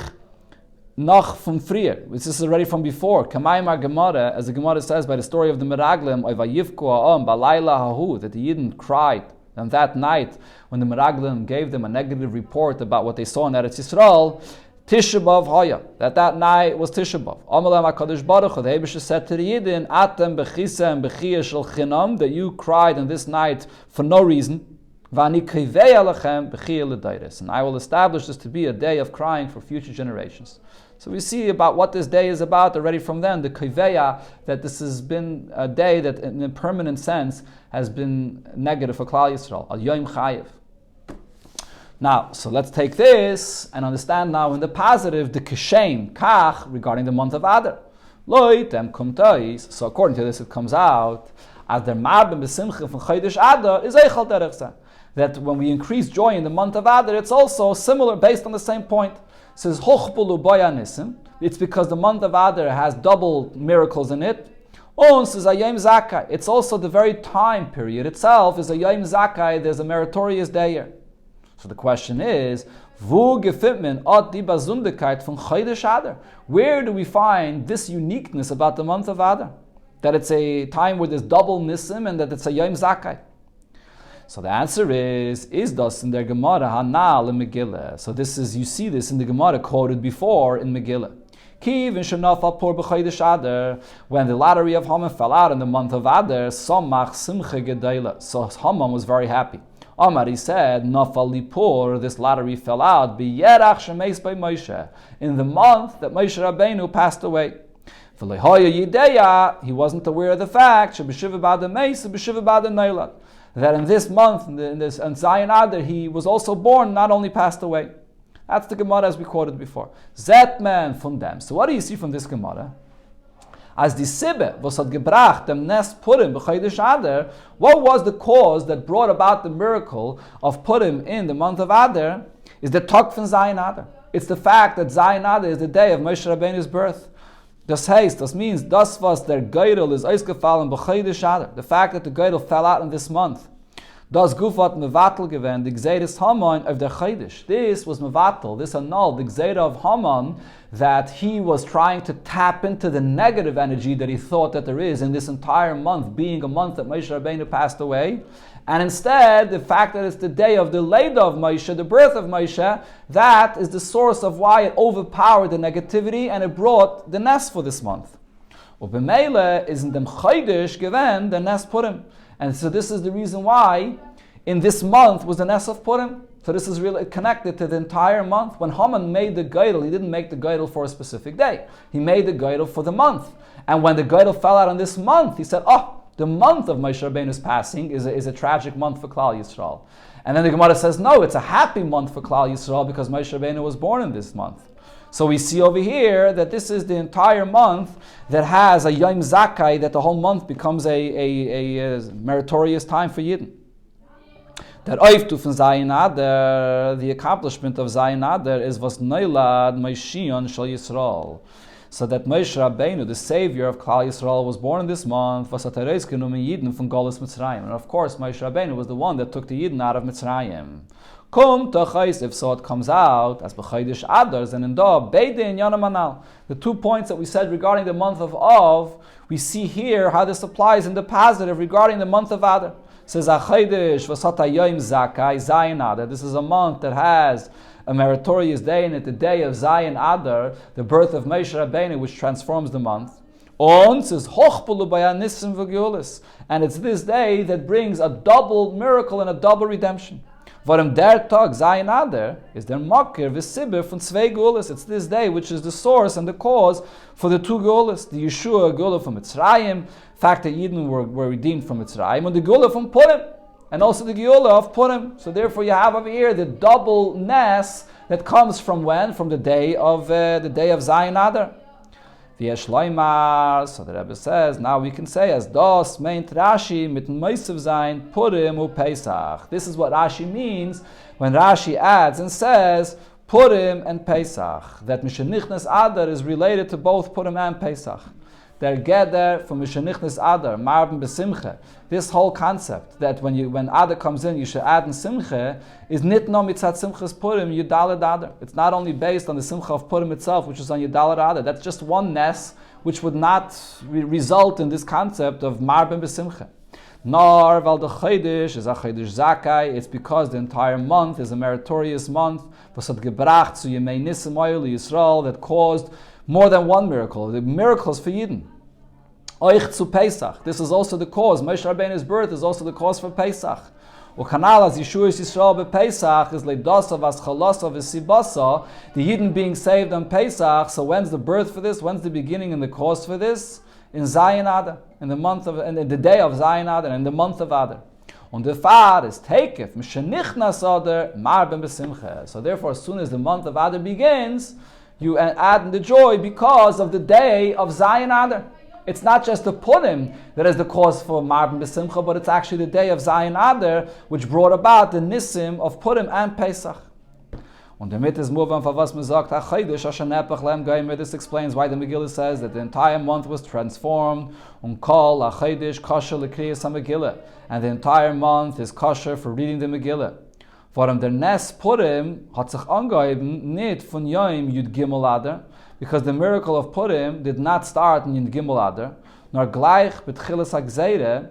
noch from frier. This is already from before. Kamayim Gemara, as the Gemara says by the story of the Meraglim, oivayivku ha'om balayla hahu, that the Yidden cried. And that night, when the Meraglim gave them a negative report about what they saw in Eretz Yisrael, Tisha B'Av Haya, that night was Tisha B'Av. Amalem HaKadosh Baruch Hu, the Eibusha said to the Yidden, Atem b'chisa and b'chiyah shel chinam, that you cried on this night for no reason. V'ani kivei alachem b'chiyah l'dairis, and I will establish this to be a day of crying for future generations. So we see about what this day is about already from then, the kiveya, that this has been a day that in a permanent sense has been negative for Klal Yisrael, al Yom Chayiv. Now, so let's take this and understand now in the positive, the kishem, kach, regarding the month of Adar. Loitem kumtais. So according to this, it comes out as the marbim b'simcha from Chodesh Adar is eichel derech, that when we increase joy in the month of Adar, it's also similar, based on the same point. It says hochbulu boyanisim. It's because the month of Adar has double miracles in it. Ons is a yom zakai. It's also the very time period itself is a yom zakai. There's a meritorious day here. So the question is, wo gefitmen at die Besonderkeit von Chodesh Adar? Where do we find this uniqueness about the month of Adar? That it's a time where there's double nisim and that it's a yom zakai. So the answer is das in der Gemara Hanal in Megillah. So this is, you see this in the Gemara quoted before in Megillah. Kiv and Shanafal Por b'Chodesh Adar, when the lottery of Haman fell out in the month of Adar, Samach Simcha Gedaila. So Haman was very happy. Amar, he said, Nafal Lipur, this lottery fell out, B'yerach Shemeis by Moshe, in the month that Moshe Rabbeinu passed away. He wasn't aware of the fact that in this month, in Zayin Adar, he was also born, not only passed away. That's the Gemara as we quoted before. Zetman from them. So what do you see from this Gemara? As the Sibbe was had gebracht dem Nest Purim b'Chodesh Adar, what was the cause that brought about the miracle of Purim in the month of Adar? Is the Tag from Zayin Adar. It's the fact that Zayin Adar is the day of Moshe Rabbeinu's birth. Das means das was der Geidel is ausgefallen b'Chodesh Adar. The fact that the Geidel fell out in this month. Das Gufat mevatel gewend, the Gzeiris Haman of the Chodesh. This was mevatel, this annulled, the Gzeira of Haman, that he was trying to tap into the negative energy that he thought that there is in this entire month, being a month that Moshe Rabbeinu passed away. And instead, the fact that it's the day of the Leida of Moshe, the birth of Moshe, that is the source of why it overpowered the negativity and it brought the Nes for this month. Ubemele is in dem Chodesh given the Nes Purim. And so this is the reason why in this month was the Nes of Purim. So this is really connected to the entire month. When Haman made the Geidel, he didn't make the Geidel for a specific day. He made the Geidel for the month. And when the Geidel fell out on this month, he said, the month of Moshe Rabbeinu's passing is a tragic month for Klal Yisrael. And then the Gemara says, no, it's a happy month for Klal Yisrael because Moshe Rabbeinu was born in this month. So we see over here that this is the entire month that has a Yom Zakai, that the whole month becomes a meritorious time for Yidden. That Oiftu from Zayin Adar, the accomplishment of Zayin Adar is was Neilad Moshiach Shal Yisrael. So that Moshe Rabbeinu, the savior of Klal Yisrael, was born in this month. Was Atareizkenu Yidden from Golus Mitzrayim. And of course, Moshe Rabbeinu was the one that took the Yidden out of Mitzrayim. If so it comes out as b'Chodesh Adar and in Da Beide and Yanamanal. The 2 points that we said regarding the month of Av, we see here how this applies in the positive regarding the month of Adar. It says Achodesh v'sata Yom Zakai Zayin Adar. This is a month that has a meritorious day in it, the day of Zayin Adar, the birth of Moshe Rabbeinu, which transforms the month. And it's this day that brings a double miracle and a double redemption. Varum der Tag Zayin Adar is der Makir v'Sibir von zwei Geulas. It's this day which is the source and the cause for the two Geulas. The Yeshua Geula from Mitzrayim, fact that Yidden were redeemed from Mitzrayim, and the Geula from Purim, and also the Geula of Purim. So therefore you have over here the double Nes that comes from when? From the day of Zayin Adar. V'yesh loymar, so the Rebbe says, now we can say, as das meint Rashi mit Meisav Zayin Purim u Pesach. This is what Rashi means when Rashi adds and says Purim and Pesach, that Mishenichnas Adar is related to both Purim and Pesach. Der Geder from Mishenichnas Adar, Marben besimche. This whole concept that when Adar comes in, you should add in Simche, is nit no mitzat Simchas Purim Yudalad Adar. It's not only based on the Simcha of Purim itself, which is on Yudalad Adar. That's just one Nes, which would not result in this concept of Marben besimche. Nor val the Chodesh is a Chodesh Zakai. It's because the entire month is a meritorious month. Vasad gebracht zu Yemei Nisim Oyel Yisrael, that caused more than one miracle. The miracles for Yidden. Oich zu Pesach. This is also the cause. Moshe Rabbeinu's birth is also the cause for Pesach. Ukanal as Yeshua Yisrael be Pesach is leidasa vas chalasa v'sibasa. The Yidden being saved on Pesach. So when's the birth for this? When's the beginning and the cause for this? In Zayin Adar, in the day of Zayin Adar, and in the month of Adar. Und the Far is takef mishenichnas Adar marben besimcha. So therefore, as soon as the month of Adar begins, you add in the joy because of the day of Zayin Adar. It's not just the Purim that is the cause for Marben B'Simcha, but it's actually the day of Zayin Adar which brought about the Nisim of Purim and Pesach. Und damit is move on for was man sagt, this explains why the Megillah says that the entire month was transformed, kol achidish kosher l'kriyas ha-Megillah, and the entire month is kosher for reading the Megillah. Varum der Nes Purim hat sich angeheben nicht von Yom Yud Gimel Adar, because the miracle of Purim did not start in Yud Gimel Adar, nor gleich betchilas ha-Gzeire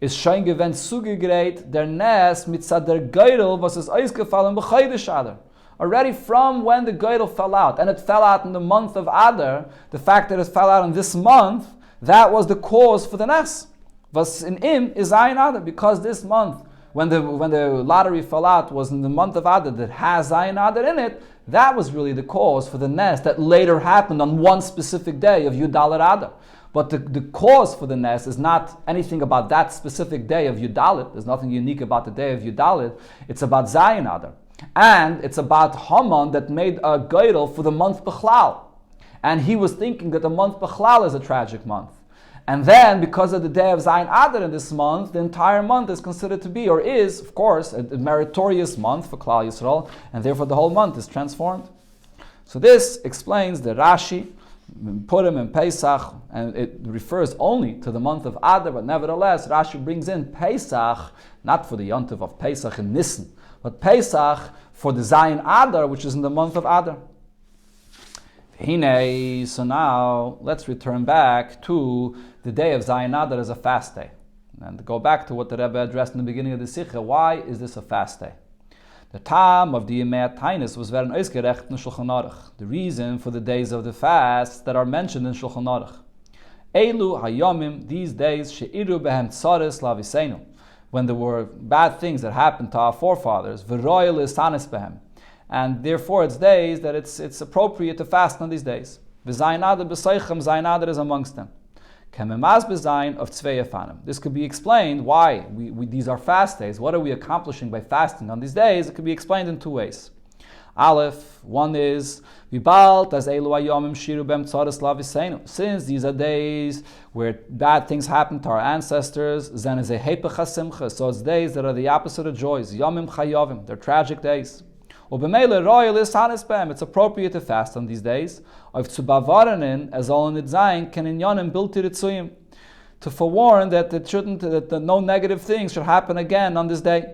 is schon gewend zugegreit der Nes mitzad der Geirel, was ist ausgefallen b'Chodesh Adar. Already from when the Geirel fell out, and it fell out in the month of Adar, the fact that it fell out in this month, that was the cause for the Nes. Was in Im is Zayin Adar, because this month, when the lottery fell out, was in the month of Adar that has Zayin Adar in it, that was really the cause for the Nes that later happened on one specific day of Yudalit Adar. But the cause for the Nes is not anything about that specific day of Yudalit. There's nothing unique about the day of Yudalit. It's about Zayin Adar. And it's about Haman that made a Geirel for the month Bechlal. And he was thinking that the month Bechlal is a tragic month. And then, because of the day of Zayin Adar in this month, the entire month is considered to be, or is, of course, a meritorious month for Klal Yisrael, and therefore the whole month is transformed. So this explains the Rashi, Purim and Pesach, and it refers only to the month of Adar, but nevertheless, Rashi brings in Pesach, not for the Yontiv of Pesach and Nisan, but Pesach for the Zayin Adar, which is in the month of Adar. So now, let's return back to the day of Zayin Adar as a fast day. And go back to what the Rebbe addressed in the beginning of the Sikha. Why is this a fast day? The time of the Yemei Tainis was werden ausgerecht in Shulchan Aruch. The reason for the days of the fast that are mentioned in Shulchan Aruch. Elu hayomim, these days, she'iru behem tzares laviseinu. When there were bad things that happened to our forefathers, v'royel isanis behem. And therefore it's days that it's appropriate to fast on these days. V'zayin Adar b'soichem, Zayin Adar is amongst them. Kememaz b'zayin of tzvei efanim. This could be explained why these are fast days. What are we accomplishing by fasting on these days? It could be explained in two ways. Aleph, one is v'balt as elu hayomim shiru bem tzaras laviseinu. Since these are days where bad things happen to our ancestors, zen is a hepech hasimcha. So it's days that are the opposite of joys. Yomim chayovim. They're tragic days. It's appropriate to fast on these days. To forewarn that no negative things should happen again on this day.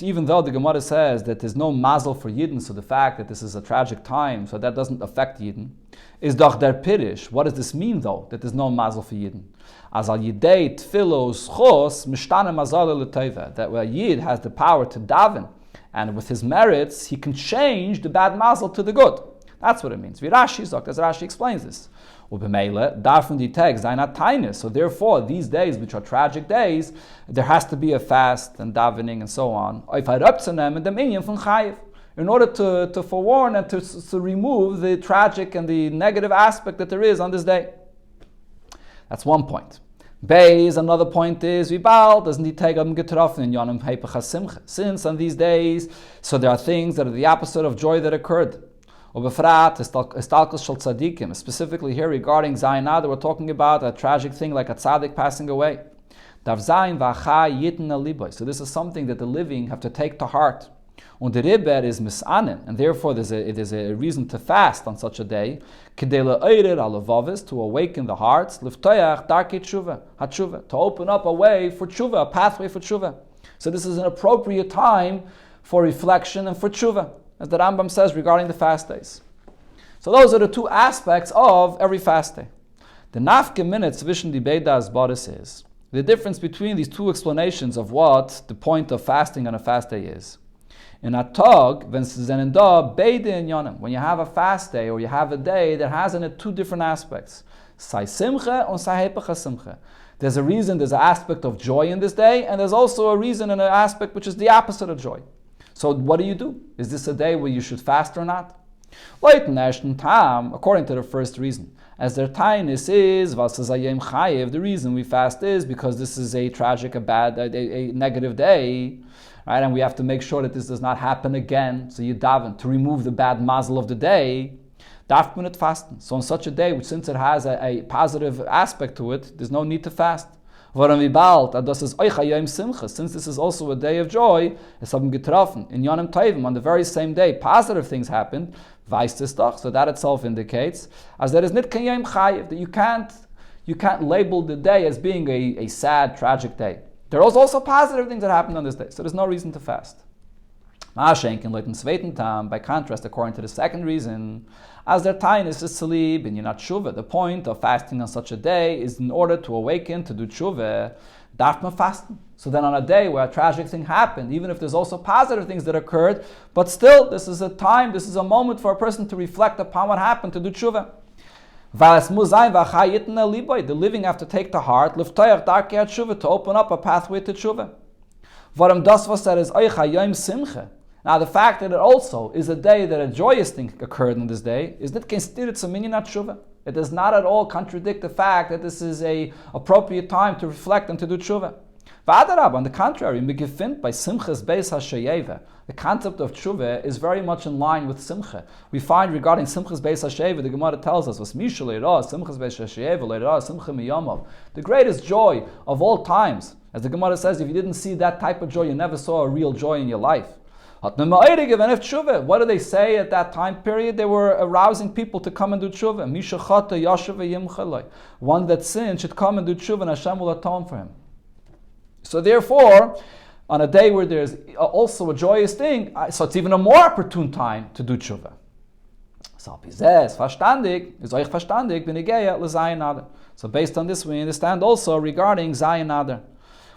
Even though the Gemara says that there's no mazel for Yidden, so the fact that this is a tragic time, so that doesn't affect Yidden, is doch der Pirish. What does this mean though, that there's no mazel for Yidden? As al yidei tfilos chos mishtane mazal l'teva, that where Yid has the power to daven, and with his merits he can change the bad mazel to the good. That's what it means. Rashi sagt, as Rashi explains this. Ubemele, darfen die Tags sein a tainis. So therefore, these days, which are tragic days, there has to be a fast and davening and so on. In order to forewarn and to remove the tragic and the negative aspect that there is on this day. That's one point. Beis, another point is, since on these days, so there are things that are the opposite of joy that occurred. Specifically here regarding Zayin Adar, we're talking about a tragic thing like a tzaddik passing away. So this is something that the living have to take to heart. And the riber is misanen, and therefore it is a reason to fast on such a day, to awaken the hearts, to open up a way for tshuva, a pathway for tshuva. So this is an appropriate time for reflection and for tshuva, as the Rambam says regarding the fast days. So those are the two aspects of every fast day. The nafke minute zwischen die Beidas Boris is the difference between these two explanations of what the point of fasting on a fast day is. In a tog, when you have a fast day or you have a day that has in it two different aspects, there's a reason, there's an aspect of joy in this day, and there's also a reason and an aspect which is the opposite of joy. So what do? Is this a day where you should fast or not? According to the first reason, as their tainis is, the reason we fast is because this is a tragic, a negative day. Right, and we have to make sure that this does not happen again. So you daven to remove the bad mazel of the day. Darf man nicht fasten. So on such a day, which since it has a positive aspect to it, there's no need to fast. Since this is also a day of joy, es haben getroffen in Yonim Tovim on the very same day, positive things happened. Weiß das doch. So that itself indicates as there is nit kayem chayiv, that you can't label the day as being a sad, tragic day. There are also positive things that happened on this day, so there's no reason to fast. By contrast, according to the second reason, as their time is to sleep and you're not tshuva, the point of fasting on such a day is in order to awaken, to do tshuva, darf man fasten. So then on a day where a tragic thing happened, even if there's also positive things that occurred, but still this is a time, this is a moment for a person to reflect upon what happened, to do tshuva. The living have to take to heart, to open up a pathway to tshuva. Now the fact that it also is a day that a joyous thing occurred on this day is not considered tshuva. It does not at all contradict the fact that this is a appropriate time to reflect and to do tshuva. On the contrary, by simchas beis hashayeva, the concept of tshuva is very much in line with simcha. We find regarding simchas beis hashayeva, the Gemara tells us, simchas beis hashayeva, simcha miyamav, the greatest joy of all times. As the Gemara says, if you didn't see that type of joy, you never saw a real joy in your life. What do they say at that time period? They were arousing people to come and do tshuva. One that sinned should come and do tshuva, and Hashem will atone for him. So therefore, on a day where there's also a joyous thing, so it's even a more opportune time to do tshuva. So based on this, we understand also regarding Zayin Adar,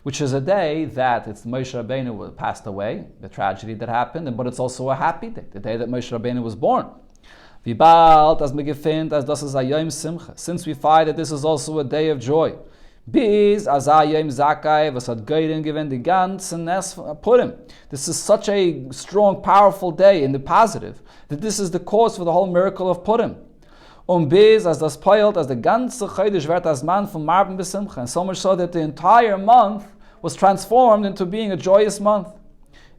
which is a day that it's Moshe Rabbeinu passed away, the tragedy that happened, but it's also a happy day, the day that Moshe Rabbeinu was born. Since we find that this is also a day of joy, this is such a strong, powerful day in the positive, that this is the cause for the whole miracle of Purim. And so much so that the entire month was transformed into being a joyous month.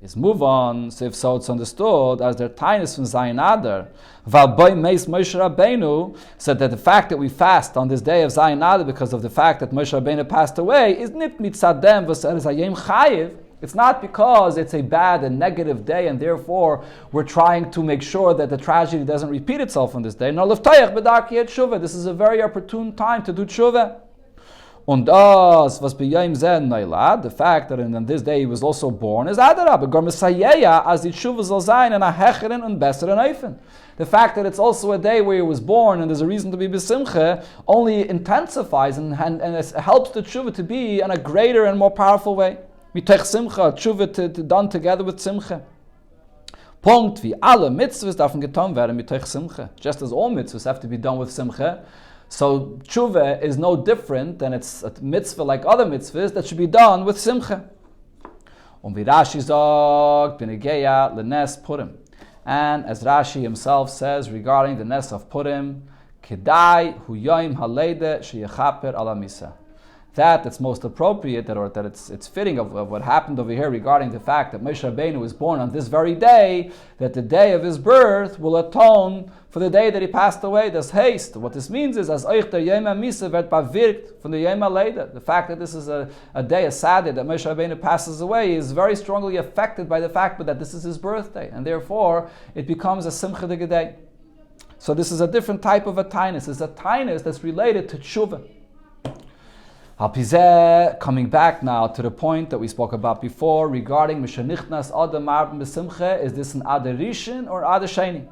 Is move on, so if so it's understood as their tinus from Zayin Adar. Moshe Rabbeinu said that the fact that we fast on this day of Zayin Adar because of the fact that Moshe Rabbeinu passed away is nit mitzadem v'sayim chayiv. It's not because it's a bad and negative day and therefore we're trying to make sure that the tragedy doesn't repeat itself on this day. No, this is a very opportune time to do tshuva. Und das, was bei Yom Zeh Neilad, the fact that in this day he was also born, is Adar, as the tshuva zal sein and a hecheren and besser and eifen. The fact that it's also a day where he was born and there's a reason to be besimcha only intensifies and it helps the tshuva to be in a greater and more powerful way. Mitech simcha, tshuva done together with simcha. Punkt, wie alle mitzvahs darf getan werden mitech simcha. Just as all mitzvahs have to be done with simcha, So tshuva is no different than it's a mitzvah like other mitzvahs that should be done with simcha. Wie Rashi sagt, b'negeya l'nes Purim. And as Rashi himself says regarding the nes of Purim, kedai hu yom haleide sheyechaper ala misa. That it's most appropriate, that it's fitting of what happened over here regarding the fact that Moshe Rabbeinu was born on this very day, that the day of his birth will atone for the day that he passed away. There's haste. What this means is, as euch der Yom HaMisa wird bewirkt von der Yom HaLeida. The fact that this is a day, a sad day, that Moshe Rabbeinu passes away is very strongly affected by the fact that this is his birthday, and therefore it becomes a Simcha de Gedei. So this is a different type of a tainus. It's a tainus that's related to tshuva. Coming back now to the point that we spoke about before regarding Mishanichnas Adam Marben B'Simcha, is this an Adar Rishon or Adar Sheni?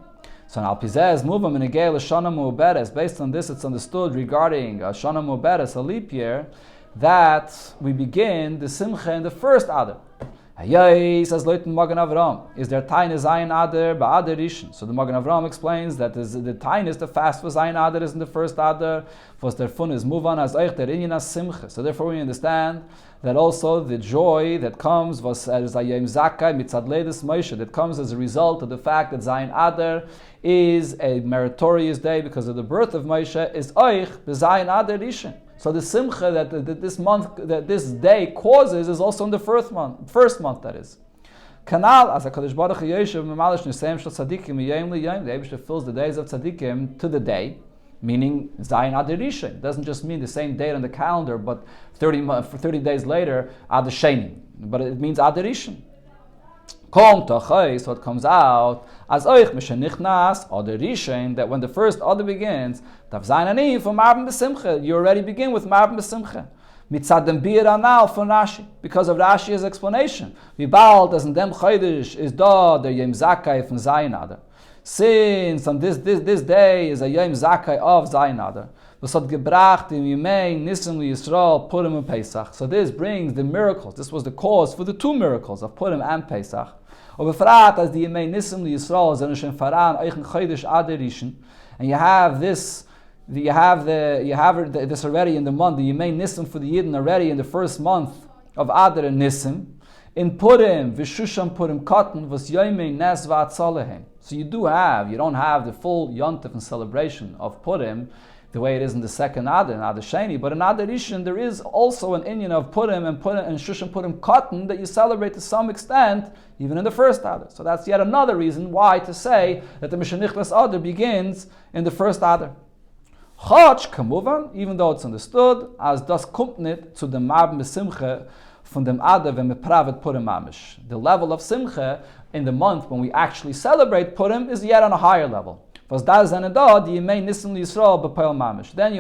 So now Alpizeh is moving in a Gale Shana Mu'beres. Based on this, it's understood regarding Shana Mu'beres, a leap year, that we begin the Simcha in the first Adar. Says Leuten Magen Avram, is there Tainus Zayin Adar Ba'Adar Rishon? So the Magen Avram explains that the Tainus, the fast for Zayin Adar, is in the first Adar. Was der Fun is move on as euch der Inyan as Simcha. So therefore we understand that also the joy that comes was as a Yom Zakai mitzad leides Moshe, that comes as a result of the fact that Zayin Adar is a meritorious day because of the birth of Moshe, is euch b'Zayin Adar Rishon. So the simcha that this month, that this day causes, is also in the first month that is. Kanal as a Kadosh Baruch Hu Yoshev Memalish Nisayim Shel Tzadikim Miyayim Liyayim. The Eibishter fills the days of Tzadikim to the day, meaning Zayin Adar Rishon. It doesn't just mean the same date on the calendar, but 30 days later Adar Sheni. But it means Adar Rishon. So it comes out as euch mishenichnas Adar Rishon, that when the first Adar begins, Tav Zayin Ani for Marben B'Simcha, you already begin with Marben B'Simcha. Mitzad dem Bir Anal for Rashi, because of Rashi's explanation. Vibal as in dem Chodesh is da der Yom Zakai from Zayin Adar. Since on this day is a Yom Zakai of Zayin Adar. So this brings the miracles. This was the cause for the two miracles of Purim and Pesach. As the Yemei Nisim Yisrael and you have this. You have this already in the month. The Yemei Nisim for the Yidden already in the first month of Adar and Nisim. In Purim, Vishusham Purim Katan was Yemei Nes V'Atzalehem. So you don't have the full Yontif and celebration of Purim the way it is in the second Adar and Adar Sheni, but in Adar Rishon there is also an inyan of Purim and Shusham Purim Katan that you celebrate to some extent even in the first Adar. So that's yet another reason why to say that the Mishanichlas Adar begins in the first Adar. Chach kamuvan, even though it's understood as das kommt nicht zu dem Marben B'Simcha von dem Adar wenn wir pravet Purim mamish. The level of Simcha in the month when we actually celebrate Purim is yet on a higher level. Then you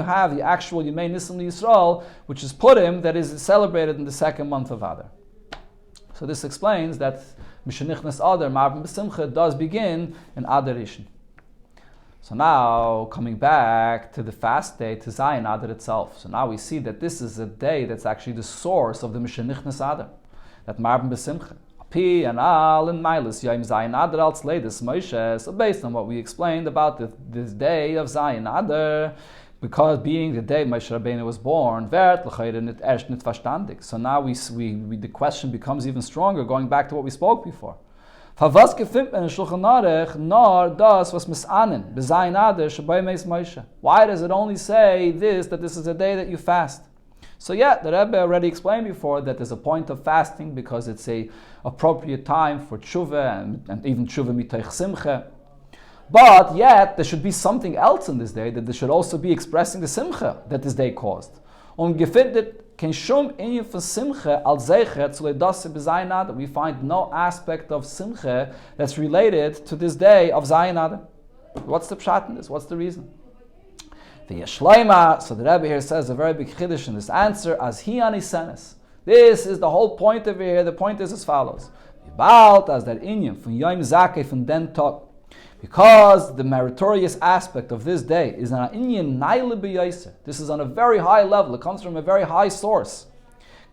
have the actual Yemei Nisim Yisrael, which is Purim, that is celebrated in the second month of Adar. So this explains that Mishanichnas Adar, Marben B'Simcha, does begin in Adar Rishon. So now, coming back to the fast day, to Zayin Adar itself. So now we see that this is a day that's actually the source of the Mishanichnas Adar, that Marben B'Simcha. P and Al and Milas Yom Zayin Adar als Leides Moshe. So based on what we explained about this day of Zayin Adar, because being the day Moshe Rabbeinu was born, so now the question becomes even stronger, going back to what we spoke before. Why does it only say that this is a day that you fast? So the Rebbe already explained before that there's a point of fasting because it's a appropriate time for tshuva and even tshuva mitoich simcha. But yet there should be something else in this day, that there should also be expressing the simcha that this day caused. We find no aspect of simcha that's related to this day of Zayin Adar. What's the pshat in this? What's the reason? So the Rebbe here says a very big chiddush in this answer, as he ani senes. This is the whole point of here. The point is as follows: as that inyan from Yom Zakei from den tog, because the meritorious aspect of this day is an inyan naile b'yaiser. This is on a very high level. It comes from a very high source.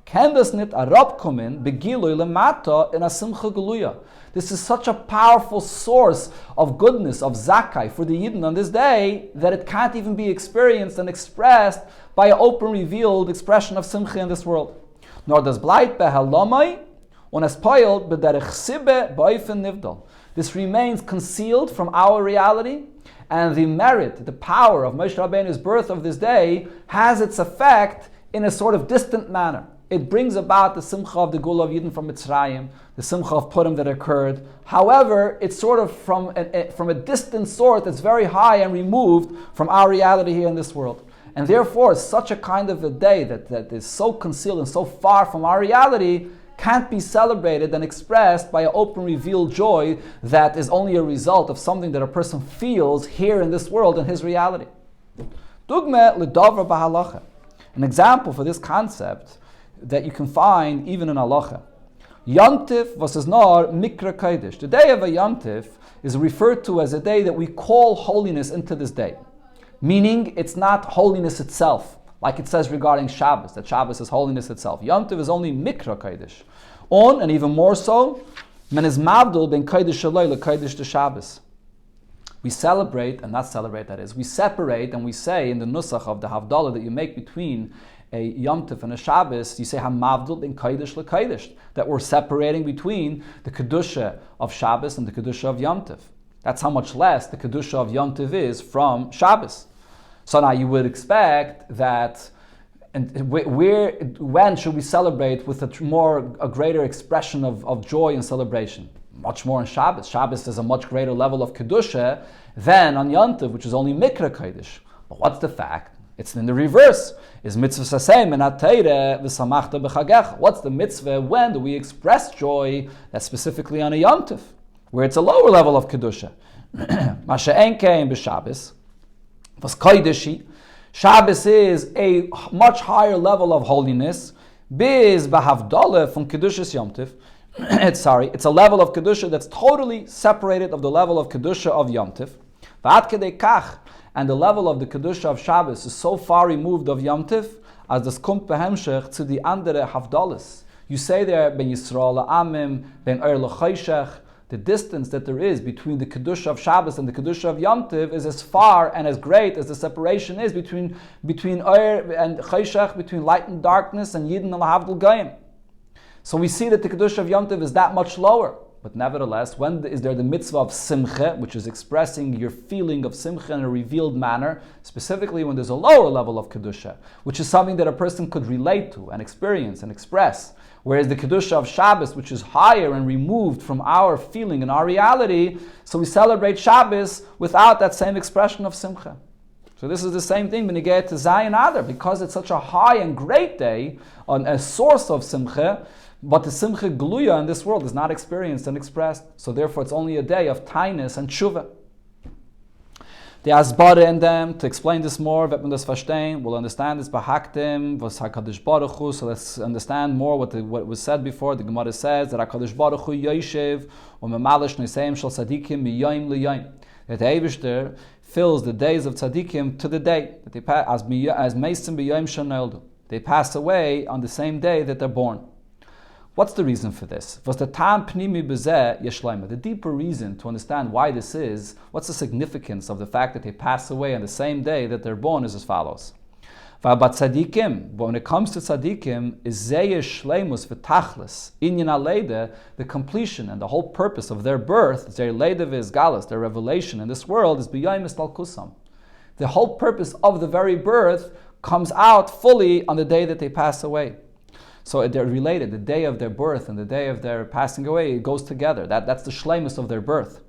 Can das nit a rab kommen, begilui lemata in a simcha geluya. This is such a powerful source of goodness, of zakai for the Yidden on this day, that it can't even be experienced and expressed by an open, revealed expression of simcha in this world. Nor does bleit behalomai und es poilt bederech sibbe beifen nivdal. This remains concealed from our reality, and the merit, the power of Moshe Rabbeinu's birth of this day has its effect in a sort of distant manner. It brings about the simcha of the Gula of Yidden from Mitzrayim, the simcha of Purim that occurred. However, it's sort of from a distant sort that's very high and removed from our reality here in this world. And therefore, such a kind of a day that is so concealed and so far from our reality can't be celebrated and expressed by an open, revealed joy that is only a result of something that a person feels here in this world in his reality. Dugme l'davra b'halacha. An example for this concept that you can find even in halacha. Yontif was is nor mikra kodesh. The day of a Yontif is referred to as a day that we call holiness into this day. Meaning it's not holiness itself, like it says regarding Shabbos, that Shabbos is holiness itself. Yontif is only mikra kodesh. And even more so, men is mavdul ben kodesh shaloi le kodesh to Shabbos. We celebrate, and not celebrate that is, we separate and we say in the nusach of the Havdalah that you make between a Yom Tov and a Shabbos, you say Hamavdul in Kodesh LeKodesh, that we're separating between the Kedusha of Shabbos and the Kedusha of Yom Tov. That's how much less the Kedusha of Yom Tov is from Shabbos. So now you would expect that, and when should we celebrate with a greater expression of joy and celebration? Much more on Shabbos. Shabbos is a much greater level of Kedusha than on Yom Tov, which is only Mikra Kodesh. But what's the fact? It's in the reverse. Is mitzvah sasem and atayre v'samachta b'chagech. What's the mitzvah? When do we express joy? That's specifically on a Yom Tov, where it's a lower level of kedusha. Masha enkein b'Shabbos was kodeshi. Shabbos is a much higher level of holiness. Biz b'havdalah from kedushas Yom Tov. It's a level of kedusha that's totally separated of the level of kedusha of Yom Tov. V'ad kedei kach. And the level of the Kedusha of Shabbos is so far removed of Yom Tov as das kommt behemshech to the andere Havdalas. You say there, ben Yisrael la'amim, ben Oyer l'choshech, the distance that there is between the Kedusha of Shabbos and the Kedusha of Yom Tov is as far and as great as the separation is between Oyer and choshech, between light and darkness, and Yidden and Lahavdul Goyim. So we see that the Kedusha of Yom Tov is that much lower. But nevertheless, when is there the mitzvah of simcha, which is expressing your feeling of simcha in a revealed manner, specifically when there's a lower level of kedusha, which is something that a person could relate to and experience and express, whereas the kedusha of Shabbos, which is higher and removed from our feeling and our reality, so we celebrate Shabbos without that same expression of simcha. So this is the same thing when you get to Zayin Adar, because it's such a high and great day, on a source of simcha. But the simcha gluya in this world is not experienced and expressed. So therefore it's only a day of tainus and tshuva. The asbara in them, to explain this more, wird man das verstehen, we'll understand this bahaktim, was HaKadosh Baruch Hu, so let's understand more what was said before. The Gemara says that HaKadosh Baruch Hu yoshev, umemalish noiseim shel tzadikim miyoyim liyoyim. That the Eibishter fills the days of tzadikim to the day, that they pass, as meisim biyoyim shenoldu. They pass away on the same day that they're born. What's the reason for this? Was the tam pnimi bezeh yeshleima? The deeper reason to understand why this is, what's the significance of the fact that they pass away on the same day that they're born is as follows. But when it comes to tzadikim, is zeh shleimus v'tachlis inyan aleida, the completion and the whole purpose of their birth, their leida v'izgalus, their revelation in this world is b'yayim istalkusam. The whole purpose of the very birth comes out fully on the day that they pass away. So they're related. The day of their birth and the day of their passing away, it goes together. That's the shleimus of their birth.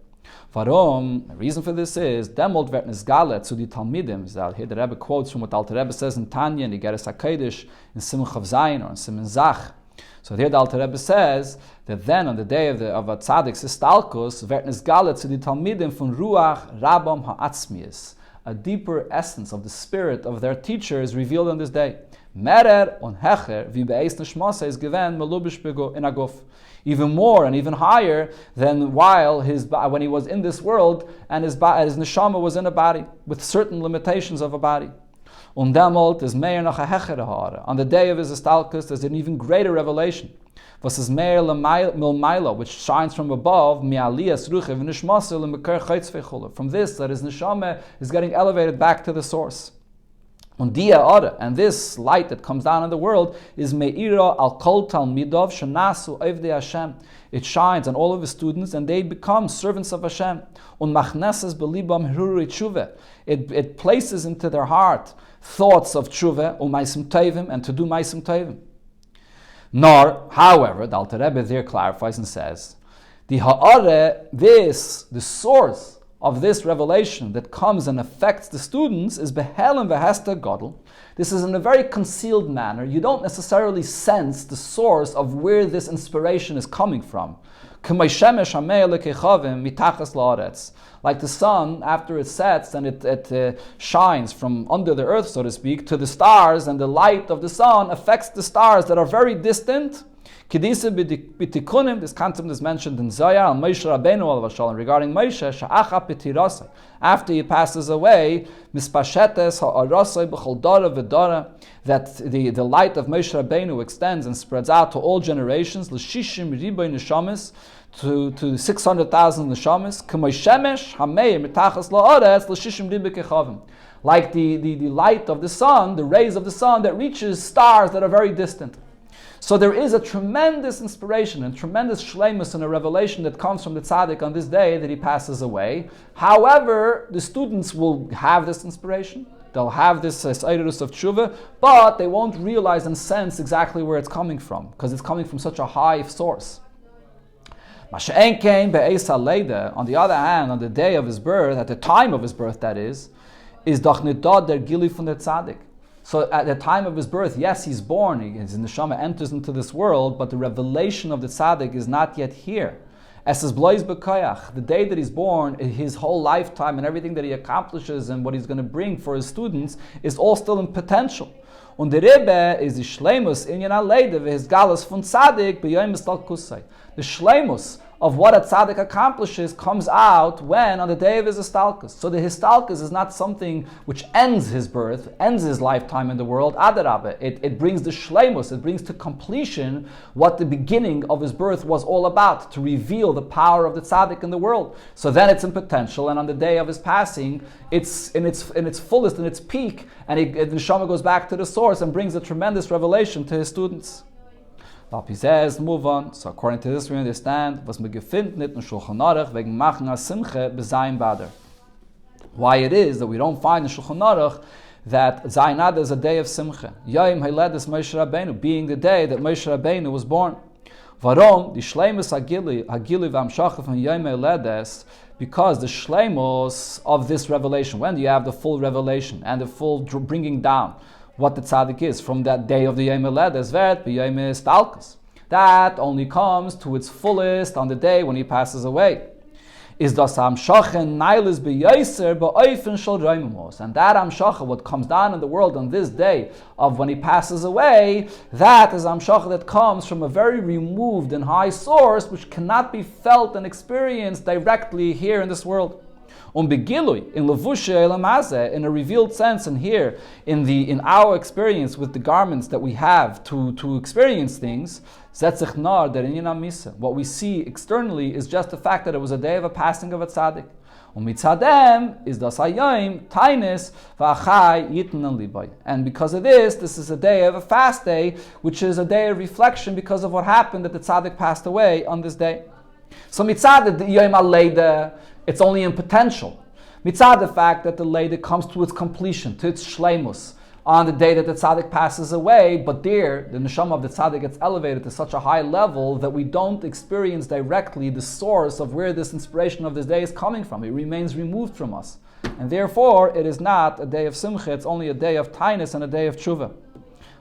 Varom, the reason for this is, Demolt wird nisgalet zu die Talmidim. Here the Rebbe quotes from what Alter Rebbe says in Tanya, in Igeres HaKodesh, in Simon Chav Zayin, or in Simon Zach. So here the Alter Rebbe says that then on the day of a Tzaddik's Istalkus, wird nisgalet zu die Talmidim von Ruach Rabam Ha'atzmius. A deeper essence of the spirit of their teacher is revealed on this day. Merer und hecher, wie be'eis neshmasa is given melubish in aguf. Even more and even higher than when he was in this world and his neshama was in a body, with certain limitations of a body. Und demult is mehr noch a hechere Haare. On the day of his Estalkus, there's an even greater revelation. Was is mehr milmaila, which shines from above, from this, that his neshama is getting elevated back to the source. And this light that comes down in the world is me'ira al kol talmidov shenasu ovdei Hashem. It shines on all of his students, and they become servants of Hashem. Und machnesses belibam hiruri tshuva. It places into their heart thoughts of tshuva, u'maisim tovim, and to do maisim tovim. Nor, however, the Alter Rebbe there clarifies and says, the source of this revelation that comes and affects the students is behelem v'hester godel. This is in a very concealed manner. You don't necessarily sense the source of where this inspiration is coming from. Like the sun, after it sets and it shines from under the earth, so to speak, to the stars, and the light of the sun affects the stars that are very distant. This concept is mentioned in Zayin, regarding Moshe, after he passes away, that the light of Moshe Rabbeinu extends and spreads out to all generations, to 600,000 neshamas, like the light of the sun, the rays of the sun that reaches stars that are very distant. So there is a tremendous inspiration and tremendous shleimus and a revelation that comes from the tzaddik on this day that he passes away. However, the students will have this inspiration. They'll have this seirus of tshuva, but they won't realize and sense exactly where it's coming from, because it's coming from such a high source. On the other hand, on the day of his birth, at the time of his birth that is doch nidad der gili von der tzaddik. So at the time of his birth, yes, he's born, his neshama enters into this world, but the revelation of the tzaddik is not yet here. As his blois b'koyach, the day that he's born, his whole lifetime and everything that he accomplishes and what he's going to bring for his students is all still in potential. Und der Rebbe is the shleimus inyan aleide v'his galus von tzaddik b'yoyim estalkusai. The shleimus of what a tzaddik accomplishes comes out when on the day of his histalkus. So the histalkus is not something which ends his birth, ends his lifetime in the world. Adar, it brings the shleimus, it brings to completion what the beginning of his birth was all about, to reveal the power of the tzaddik in the world. So then it's in potential, and on the day of his passing, it's in its fullest, in its peak, and the neshama goes back to the source and brings a tremendous revelation to his students. Rabbi says, move on. So according to this, we understand was me gefindt nit in Shulchan Aruch wegen machen a simche bezayin Adar. Why it is that we don't find in Shulchan Aruch that Zayin Adar is a day of simche. Yom Hailedes Moshe Rabbeinu, being the day that Moshe Rabbeinu was born. Varom the shleimus hagili v'amshacha from Yom Hailedes, because the shleimus of this revelation, when you have the full revelation and the full bringing down what the tzaddik is from that day of the Yom Haledes, that only comes to its fullest on the day when he passes away. Is das amshachen nailis beyoser beoifen shel roimos, and that amshacha, what comes down in the world on this day of when he passes away, that is amshacha that comes from a very removed and high source which cannot be felt and experienced directly here in this world. Begilui in levushe elamazeh, in a revealed sense, and here in our experience with the garments that we have to experience things, zetzich nar der inyan misa. What we see externally is just the fact that it was a day of a passing of a tzaddik. Mitzadem is das hayom tainis v'achai yitnan libay. And because of this is a day of a fast day, which is a day of reflection because of what happened that the tzaddik passed away on this day. So mitzad the yom aleida, it's only in potential. Mitzad the fact that the Leida comes to its completion, to its shleimus, on the day that the tzaddik passes away, but there, the neshama of the tzaddik gets elevated to such a high level that we don't experience directly the source of where this inspiration of this day is coming from. It remains removed from us. And therefore, it is not a day of simcha, it's only a day of tainus and a day of tshuva.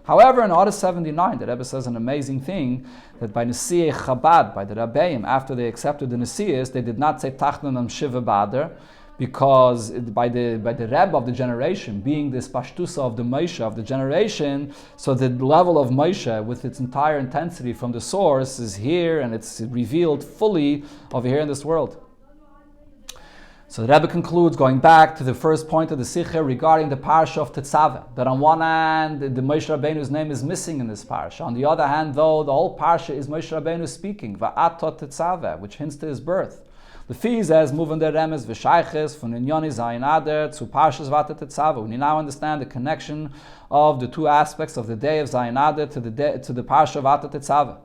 However, in Adar 79, the Rebbe says an amazing thing, that by Nesi'ei Chabad, by the Rabbeim, after they accepted the Nesi'is, they did not say Tachnan and Shiva Badar, because by the Rebbe of the generation, being this Pashtusa of the Moshe of the generation, so the level of Moshe with its entire intensity from the source is here, and it's revealed fully over here in this world. So the Rebbe concludes, going back to the first point of the Sikha regarding the parasha of Tetzaveh, that on one hand, the Moshe Rabbeinu's name is missing in this parasha. On the other hand, though, the whole parasha is Moshe Rabbeinu speaking, Va'ato Tetzaveh, which hints to his birth. The Fiz says, moving the Remes, V'shayches, von Inyoni Zayin Adar, zu Parshas Va'ato Tetzaveh. We now understand the connection of the two aspects of the day of Zayin Adar to the parasha of Va'ato Tetzaveh.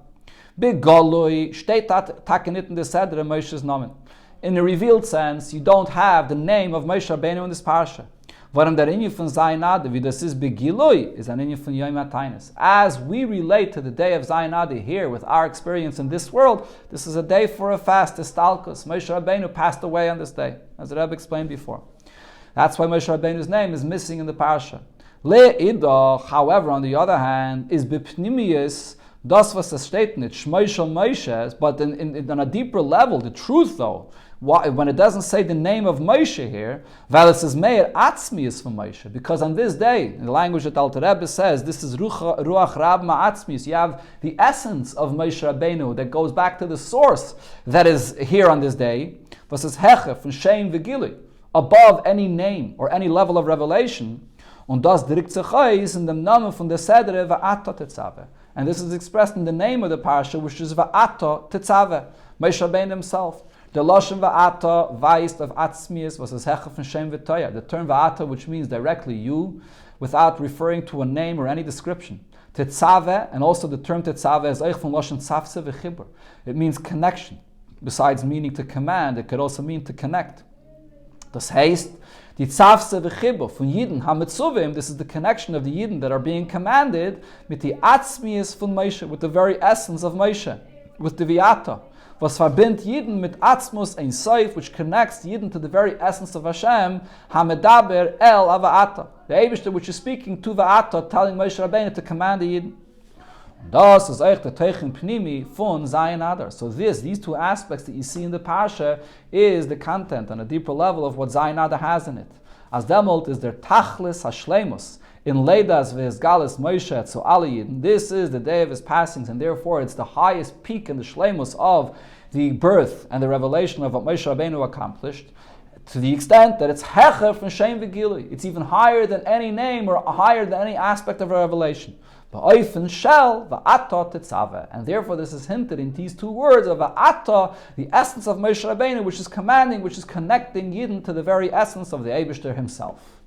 Big Goloi, steht takenit in the Seder Moshe's Nomen. In a revealed sense, you don't have the name of Moshe Rabbeinu in this parasha. Warum der Inyan von Zayin Adar, wie das ist begilui, is an Inyan von Yom HaTainis. As we relate to the day of Zayin Adar here with our experience in this world, this is a day for a fast, Estalkus. Moshe Rabbeinu passed away on this day, as the Rebbe explained before. That's why Moshe Rabbeinu's name is missing in the parasha. Le'idah, however, on the other hand, is bipnimius. Das was es steht nicht, Shmoishel Moshe, but on a deeper level, the truth though, when it doesn't say the name of Moshe here, while it says Meir Atzmius from Moshe, because on this day, in the language that Alter Rebbe says, this is Ruach Rab Ma'atzmius, you have the essence of Moshe Rabbeinu that goes back to the source that is here on this day, was es Heche from Shem Vigili, above any name or any level of revelation, und das direkt sich aus in dem Namen von der Seder Va'ato Tetzaveh. And this is expressed in the name of the parasha, which is Va'ato Tetzaveh, Moshe Rabbeinu himself. The Lashon Va'ato, Vayist of Atzmius, was as Hecha from Shem V'toya. The term Va'ato, which means directly you, without referring to a name or any description. Tetzaveh, and also the term Tetzaveh is Eich from Lashon Tzavse V'chibur. It means connection. Besides meaning to command, it could also mean to connect. Das heißt, die Tzavse v'chibur von Yidden hamitzuvim, this is the connection of the Yidden that are being commanded mit die Atzmius von Moshe, with the very essence of Moshe, with the V'ato. Was verbindt Yidden mit Atzmus ein Seif, which connects Yidden to the very essence of Hashem, hamedaber el ava'ato. The Eibishter which is speaking to V'ato, telling Moshe Rabbeinu to command the Yidden. Das is euch der Teichen Pnimi von Zayin Adar. So these two aspects that you see in the Parsha is the content on a deeper level of what Zayin Adar has in it. As demult is their Tachlis Hashlemus. In Leidas V'ezgalis Moshe so Ali Yidden. This is the day of his passings, and therefore it's the highest peak in the Shlemus of the birth and the revelation of what Moshe Rabbeinu accomplished, to the extent that it's Hecher from Shem V'gili. It's even higher than any name or higher than any aspect of a revelation. Shel Va'ato Tetzaveh. And therefore this is hinted in these two words of Va'ato, the essence of Moshe Rabbeinu, which is commanding, which is connecting Yidden to the very essence of the Eibishter himself.